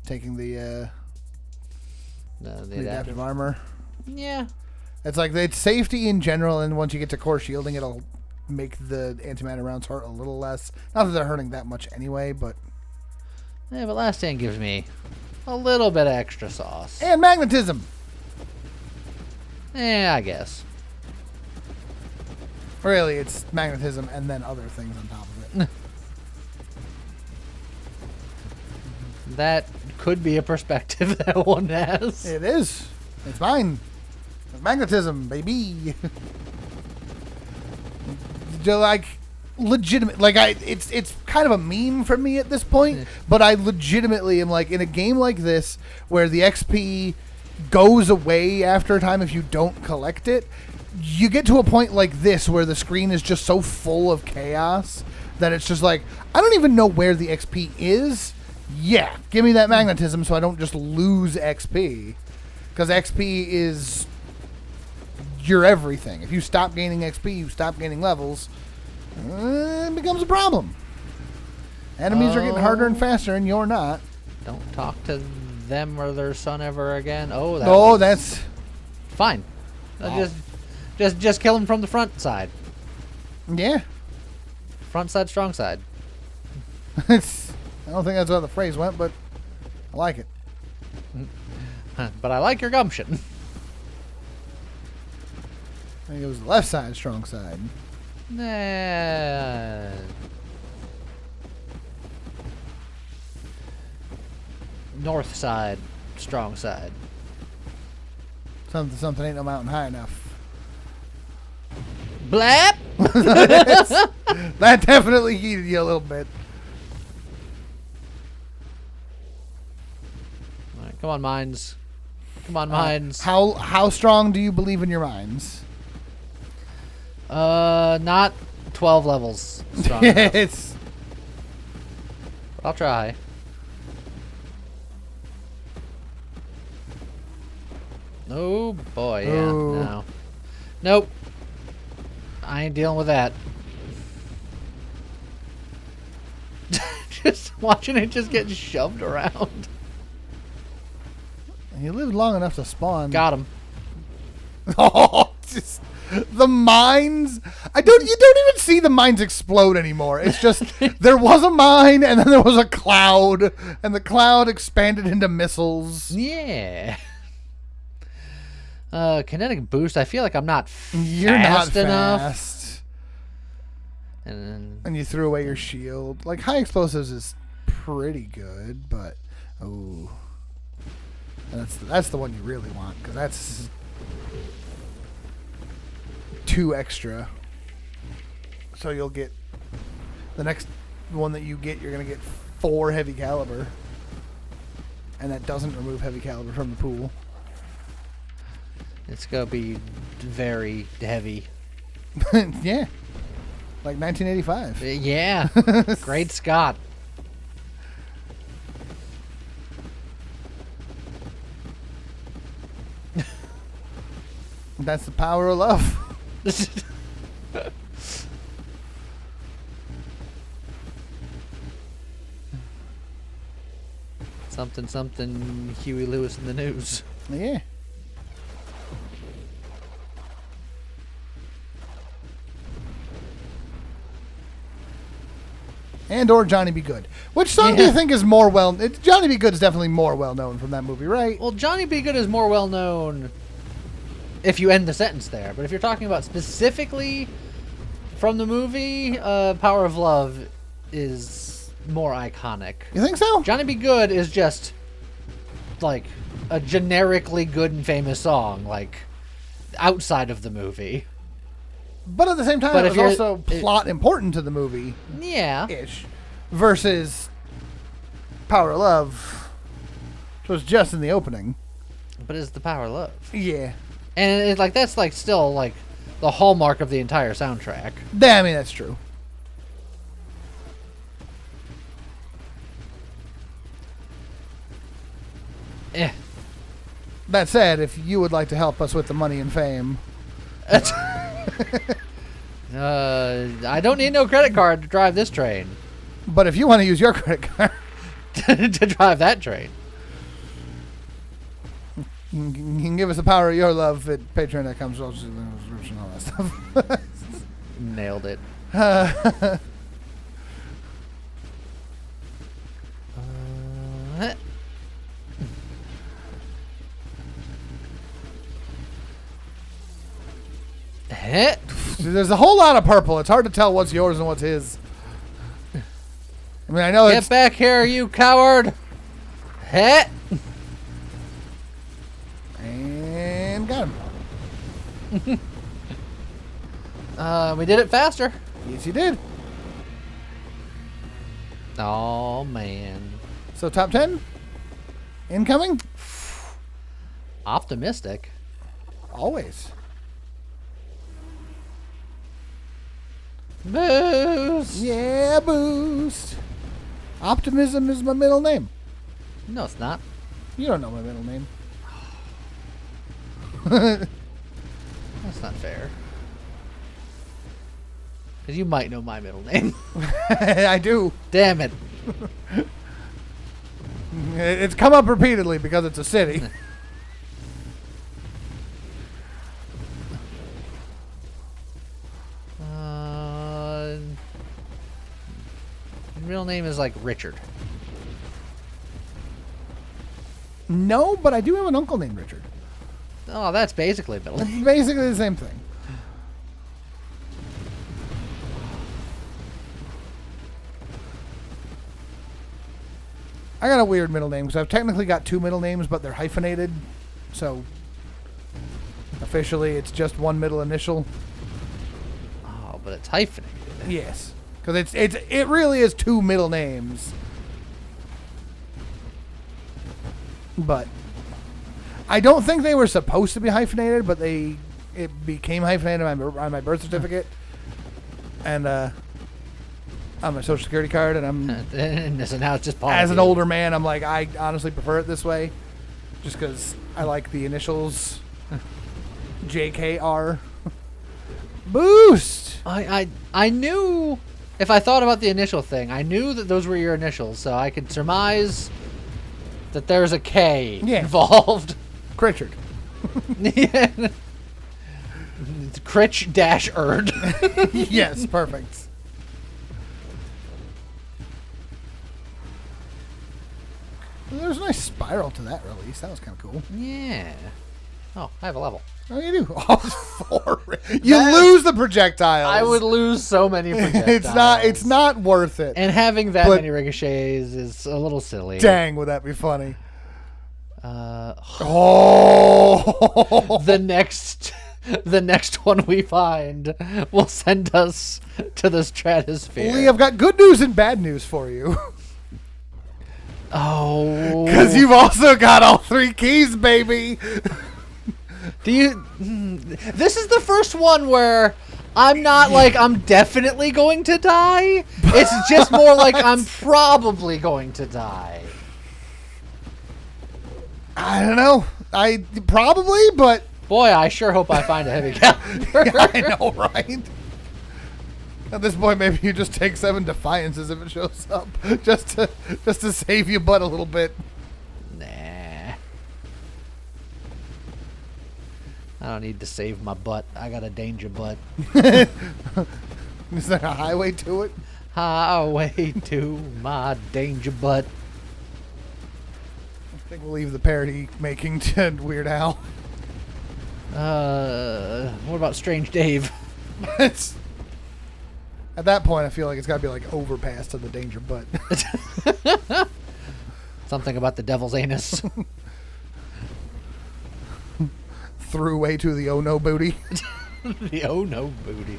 [SPEAKER 2] Taking the adaptive armor.
[SPEAKER 1] Yeah.
[SPEAKER 2] It's like it's safety in general, and once you get to core shielding, it'll make the antimatter rounds hurt a little less. Not that they're hurting that much anyway, but...
[SPEAKER 1] Yeah, but Last Stand gives me a little bit of extra sauce.
[SPEAKER 2] And magnetism!
[SPEAKER 1] Yeah, I guess.
[SPEAKER 2] Really, it's magnetism and then other things on top of it.
[SPEAKER 1] That could be a perspective that one has.
[SPEAKER 2] It is. It's mine. It's magnetism, baby. Like, legitimate. Like, it's kind of a meme for me at this point, but I legitimately am like, in a game like this, where the XP goes away after a time if you don't collect it, you get to a point like this where the screen is just so full of chaos that it's just like, I don't even know where the XP is. Yeah, give me that magnetism so I don't just lose XP. Because XP is your everything. If you stop gaining XP, you stop gaining levels, it becomes a problem. Enemies are getting harder and faster, and you're not.
[SPEAKER 1] Don't talk to them or their son ever again. Oh,
[SPEAKER 2] that's
[SPEAKER 1] fine.
[SPEAKER 2] Wow.
[SPEAKER 1] Just kill him from the front side.
[SPEAKER 2] Yeah.
[SPEAKER 1] Front side, strong side.
[SPEAKER 2] I don't think that's how the phrase went, but I like it.
[SPEAKER 1] But I like your gumption.
[SPEAKER 2] I think it was the left side, strong side.
[SPEAKER 1] Nah. North side, strong side.
[SPEAKER 2] Something ain't no mountain high enough.
[SPEAKER 1] Blap!
[SPEAKER 2] That definitely heated you a little bit.
[SPEAKER 1] All right, come on, mines. Come on, mines.
[SPEAKER 2] How strong do you believe in your mines?
[SPEAKER 1] Not 12 levels strong enough.
[SPEAKER 2] It's
[SPEAKER 1] I'll try. Oh boy, yeah,
[SPEAKER 2] Ooh.
[SPEAKER 1] no. Nope. I ain't dealing with that. Just watching it just get shoved around.
[SPEAKER 2] you lived long enough to spawn.
[SPEAKER 1] Got him.
[SPEAKER 2] Oh, just the mines. You don't even see the mines explode anymore. It's just there was a mine and then there was a cloud and the cloud expanded into missiles.
[SPEAKER 1] Yeah. Kinetic boost. I feel like I'm not
[SPEAKER 2] You're not
[SPEAKER 1] fast enough.
[SPEAKER 2] fast.
[SPEAKER 1] And
[SPEAKER 2] And you threw away your shield. Like high explosives is pretty good, but oh, that's the one you really want because that's 2 extra. So you'll get the next one that you get. You're gonna get 4 heavy caliber, and that doesn't remove heavy caliber from the pool.
[SPEAKER 1] it's gonna be very heavy.
[SPEAKER 2] Yeah, like 1985.
[SPEAKER 1] Yeah. Great Scott.
[SPEAKER 2] That's the power of love.
[SPEAKER 1] Something Huey Lewis in the news.
[SPEAKER 2] Yeah. And or Johnny Be Good. Which song do you think is more Johnny Be Good is definitely more well known from that movie, right?
[SPEAKER 1] Well, Johnny Be Good is more well known if you end the sentence there. But if you're talking about specifically from the movie, Power of Love is more iconic.
[SPEAKER 2] You think so?
[SPEAKER 1] Johnny Be Good is just like a generically good and famous song, like outside of the movie.
[SPEAKER 2] But at the same time,
[SPEAKER 1] But
[SPEAKER 2] it
[SPEAKER 1] if
[SPEAKER 2] was
[SPEAKER 1] you're-
[SPEAKER 2] also plot important to the movie
[SPEAKER 1] Yeah.
[SPEAKER 2] ish. Versus Power of Love, which was just in the opening.
[SPEAKER 1] But it's the Power of Love.
[SPEAKER 2] Yeah.
[SPEAKER 1] And it's like that's like still like the hallmark of the entire soundtrack.
[SPEAKER 2] I mean, that's true.
[SPEAKER 1] Eh.
[SPEAKER 2] That said, if you would like to help us with the money and fame,
[SPEAKER 1] I don't need no credit card to drive this train.
[SPEAKER 2] but if you want to use your credit card,
[SPEAKER 1] To drive that train.
[SPEAKER 2] you can give us the power of your love at patreon.com and all that stuff.
[SPEAKER 1] Nailed it.
[SPEAKER 2] There's a whole lot of purple. It's hard to tell what's yours and what's his. I mean, I know
[SPEAKER 1] Get
[SPEAKER 2] it's...
[SPEAKER 1] back here, you coward! Heh!
[SPEAKER 2] And got him.
[SPEAKER 1] We did it faster.
[SPEAKER 2] Yes, you did.
[SPEAKER 1] Oh man.
[SPEAKER 2] So top 10? Incoming?
[SPEAKER 1] Optimistic.
[SPEAKER 2] Always.
[SPEAKER 1] Boost!
[SPEAKER 2] Yeah, boost. Optimism is my middle name.
[SPEAKER 1] No, it's not.
[SPEAKER 2] You don't know my middle name.
[SPEAKER 1] That's That's not fair. Because you might know my middle name.
[SPEAKER 2] I do.
[SPEAKER 1] Damn it.
[SPEAKER 2] It's come up repeatedly because it's a city.
[SPEAKER 1] Middle name is like Richard.
[SPEAKER 2] No, but I do have an uncle named Richard.
[SPEAKER 1] Oh, that's basically middle name.
[SPEAKER 2] It's basically the same thing. I got a weird middle name because I've technically got two middle names, but they're hyphenated. So officially, it's just one middle initial.
[SPEAKER 1] Oh, but it's hyphenated.
[SPEAKER 2] Yes, because it really is two middle names. But I don't think they were supposed to be hyphenated, but it became hyphenated on my birth certificate and on my social security card, and
[SPEAKER 1] And so now it's just part
[SPEAKER 2] as
[SPEAKER 1] of
[SPEAKER 2] an
[SPEAKER 1] you.
[SPEAKER 2] older man, I'm like, I honestly prefer it this way, just because I like the initials, JKR. Boost.
[SPEAKER 1] I knew if I thought about the initial thing, I knew that those were your initials, so I could surmise that there's a K involved.
[SPEAKER 2] Critchard.
[SPEAKER 1] Critch-Erd.
[SPEAKER 2] Yes, perfect. There's a nice spiral to that release. That was kind of cool.
[SPEAKER 1] Yeah. Oh, I have a level.
[SPEAKER 2] Oh, you do. Oh, 4. You lose the projectiles.
[SPEAKER 1] I would lose so many projectiles.
[SPEAKER 2] It's not worth it.
[SPEAKER 1] And having that many ricochets is a little silly.
[SPEAKER 2] Dang, would that be funny?
[SPEAKER 1] Oh. The next one we find will send us to the stratosphere.
[SPEAKER 2] Lee, I've got good news and bad news for you.
[SPEAKER 1] Oh.
[SPEAKER 2] Because you've also got all 3 keys, baby.
[SPEAKER 1] This is the first one where I'm not like I'm definitely going to die. It's just more like I'm probably going to die.
[SPEAKER 2] I don't know. Probably, but
[SPEAKER 1] boy, I sure hope I find a heavy caliber.
[SPEAKER 2] I know, right? At this point, maybe you just take 7 defiances if it shows up, just to save your butt a little bit.
[SPEAKER 1] Nah. I don't need to save my butt. I got a danger butt.
[SPEAKER 2] Is there a highway to it?
[SPEAKER 1] Highway to my danger butt.
[SPEAKER 2] I think we'll leave the parody making to Weird Al.
[SPEAKER 1] What about Strange Dave?
[SPEAKER 2] At that point, I feel like it's got to be like overpass to the danger butt.
[SPEAKER 1] Something about the devil's anus.
[SPEAKER 2] Throughway to the oh no booty.
[SPEAKER 1] The oh no booty.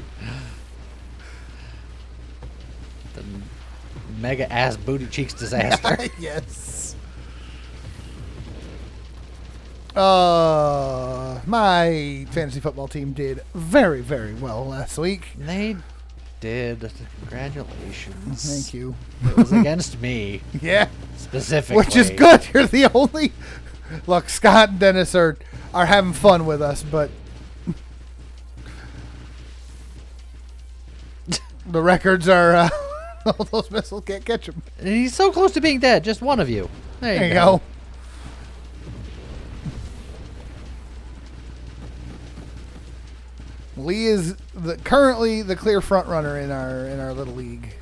[SPEAKER 1] The mega ass booty cheeks disaster.
[SPEAKER 2] Yes. My fantasy football team did very, very well last week.
[SPEAKER 1] They did. Congratulations.
[SPEAKER 2] Thank you.
[SPEAKER 1] It was against me.
[SPEAKER 2] Yeah.
[SPEAKER 1] Specifically.
[SPEAKER 2] Which is good. You're the only... Look, Scott and Dennis are having fun with us, but... the records are... all those missiles can't catch him.
[SPEAKER 1] He's so close to being dead. Just one of you. There you
[SPEAKER 2] go. Lee is currently the clear front runner in our little league.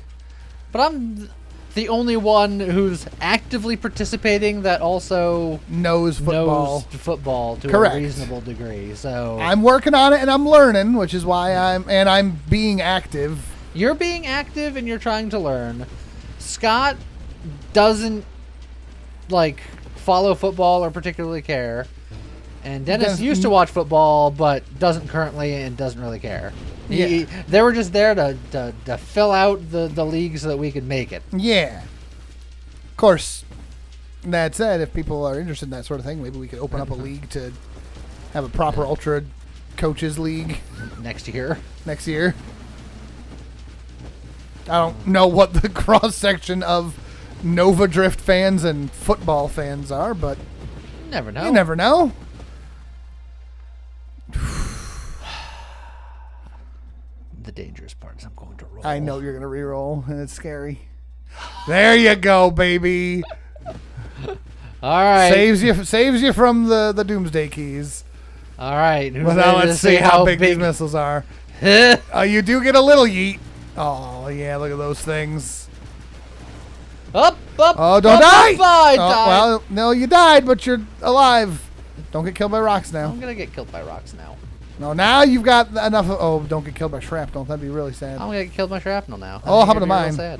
[SPEAKER 1] But I'm the only one who's actively participating that also
[SPEAKER 2] knows football
[SPEAKER 1] to
[SPEAKER 2] Correct.
[SPEAKER 1] A reasonable degree. So
[SPEAKER 2] I'm working on it and I'm learning, which is why I'm being active.
[SPEAKER 1] You're being active and you're trying to learn. Scott doesn't like follow football or particularly care. And Dennis used to watch football, but doesn't currently and doesn't really care.
[SPEAKER 2] Yeah.
[SPEAKER 1] They were just there to fill out the league so that we could make it.
[SPEAKER 2] Yeah. Of course, that said, if people are interested in that sort of thing, maybe we could open up a league to have a proper Ultra Coaches League.
[SPEAKER 1] Next year.
[SPEAKER 2] I don't know what the cross-section of Nova Drift fans and football fans are, but...
[SPEAKER 1] You never know.
[SPEAKER 2] You never know.
[SPEAKER 1] the dangerous part is I'm going to roll.
[SPEAKER 2] I know you're gonna re-roll, and it's scary. There you go, baby.
[SPEAKER 1] All right.
[SPEAKER 2] Saves you from the doomsday keys.
[SPEAKER 1] All right.
[SPEAKER 2] Well, now let's see how big these missiles are. You do get a little yeet. Oh yeah, look at those things.
[SPEAKER 1] Up.
[SPEAKER 2] Oh, don't die!
[SPEAKER 1] Die.
[SPEAKER 2] Well, no, you died, but you're alive. Don't get killed by rocks now.
[SPEAKER 1] I'm gonna get killed by rocks now.
[SPEAKER 2] No, now you've got enough of... Oh, don't get killed by shrapnel. That'd be really sad.
[SPEAKER 1] I'm gonna get killed by shrapnel now.
[SPEAKER 2] Oh, how about mine?
[SPEAKER 1] Sad.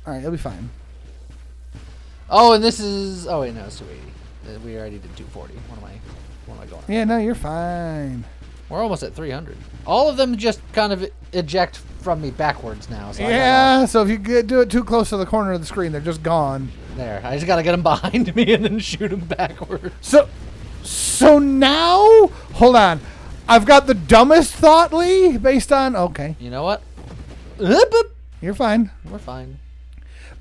[SPEAKER 2] All right, you'll be fine.
[SPEAKER 1] Oh, and this is... Oh, wait, no, it's 280. We already did 240. What am I going on?
[SPEAKER 2] Yeah, no, you're fine.
[SPEAKER 1] We're almost at 300. All of them just kind of eject from me backwards now. So
[SPEAKER 2] yeah, so if you do it too close to the corner of the screen, they're just gone.
[SPEAKER 1] There. I just got to get them behind me and then shoot them backwards.
[SPEAKER 2] So now... Hold on. I've got the dumbest thought, Lee, based on... Okay.
[SPEAKER 1] You know what?
[SPEAKER 2] You're fine.
[SPEAKER 1] We're fine.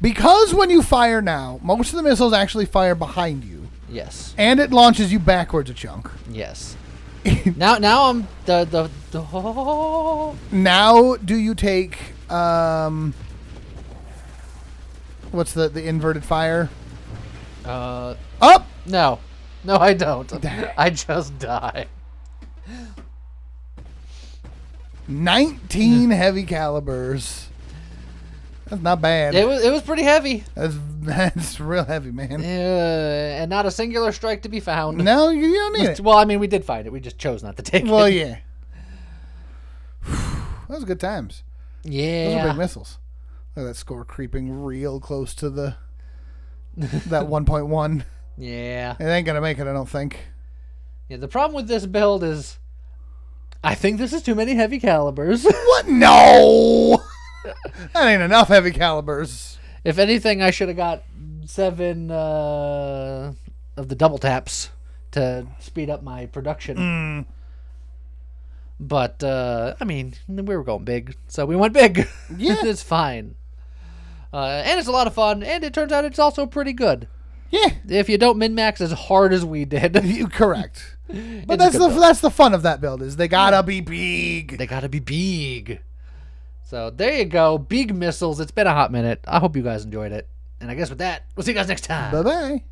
[SPEAKER 2] Because when you fire now, most of the missiles actually fire behind you.
[SPEAKER 1] Yes.
[SPEAKER 2] And it launches you backwards a chunk.
[SPEAKER 1] Yes. now I'm the
[SPEAKER 2] Now do you take what's the inverted fire? Up?
[SPEAKER 1] No, I don't. I just die.
[SPEAKER 2] 19 heavy calibers. That's not bad.
[SPEAKER 1] It was pretty heavy.
[SPEAKER 2] That's real heavy, man.
[SPEAKER 1] And not a singular strike to be found.
[SPEAKER 2] No, you don't need it.
[SPEAKER 1] Well, I mean, we did find it. We just chose not to take it.
[SPEAKER 2] Well, yeah. Those are good times.
[SPEAKER 1] Yeah.
[SPEAKER 2] Those are big missiles. Look at that score creeping real close to that 1.1.
[SPEAKER 1] Yeah.
[SPEAKER 2] It ain't gonna make it, I don't think.
[SPEAKER 1] Yeah. The problem with this build is, I think this is too many heavy calibers.
[SPEAKER 2] What? No. That ain't enough heavy calibers.
[SPEAKER 1] If anything, I should have got 7 of the double taps to speed up my production. But, I mean, we were going big, so we went big.
[SPEAKER 2] Yeah.
[SPEAKER 1] It's fine. And it's a lot of fun, and it turns out it's also pretty good.
[SPEAKER 2] Yeah.
[SPEAKER 1] If you don't min-max as hard as we did.
[SPEAKER 2] Correct. But that's the fun of that build, is they gotta be big.
[SPEAKER 1] They gotta be big. So there you go. Big missiles. It's been a hot minute. I hope you guys enjoyed it. And I guess with that, we'll see you guys next time.
[SPEAKER 2] Bye-bye.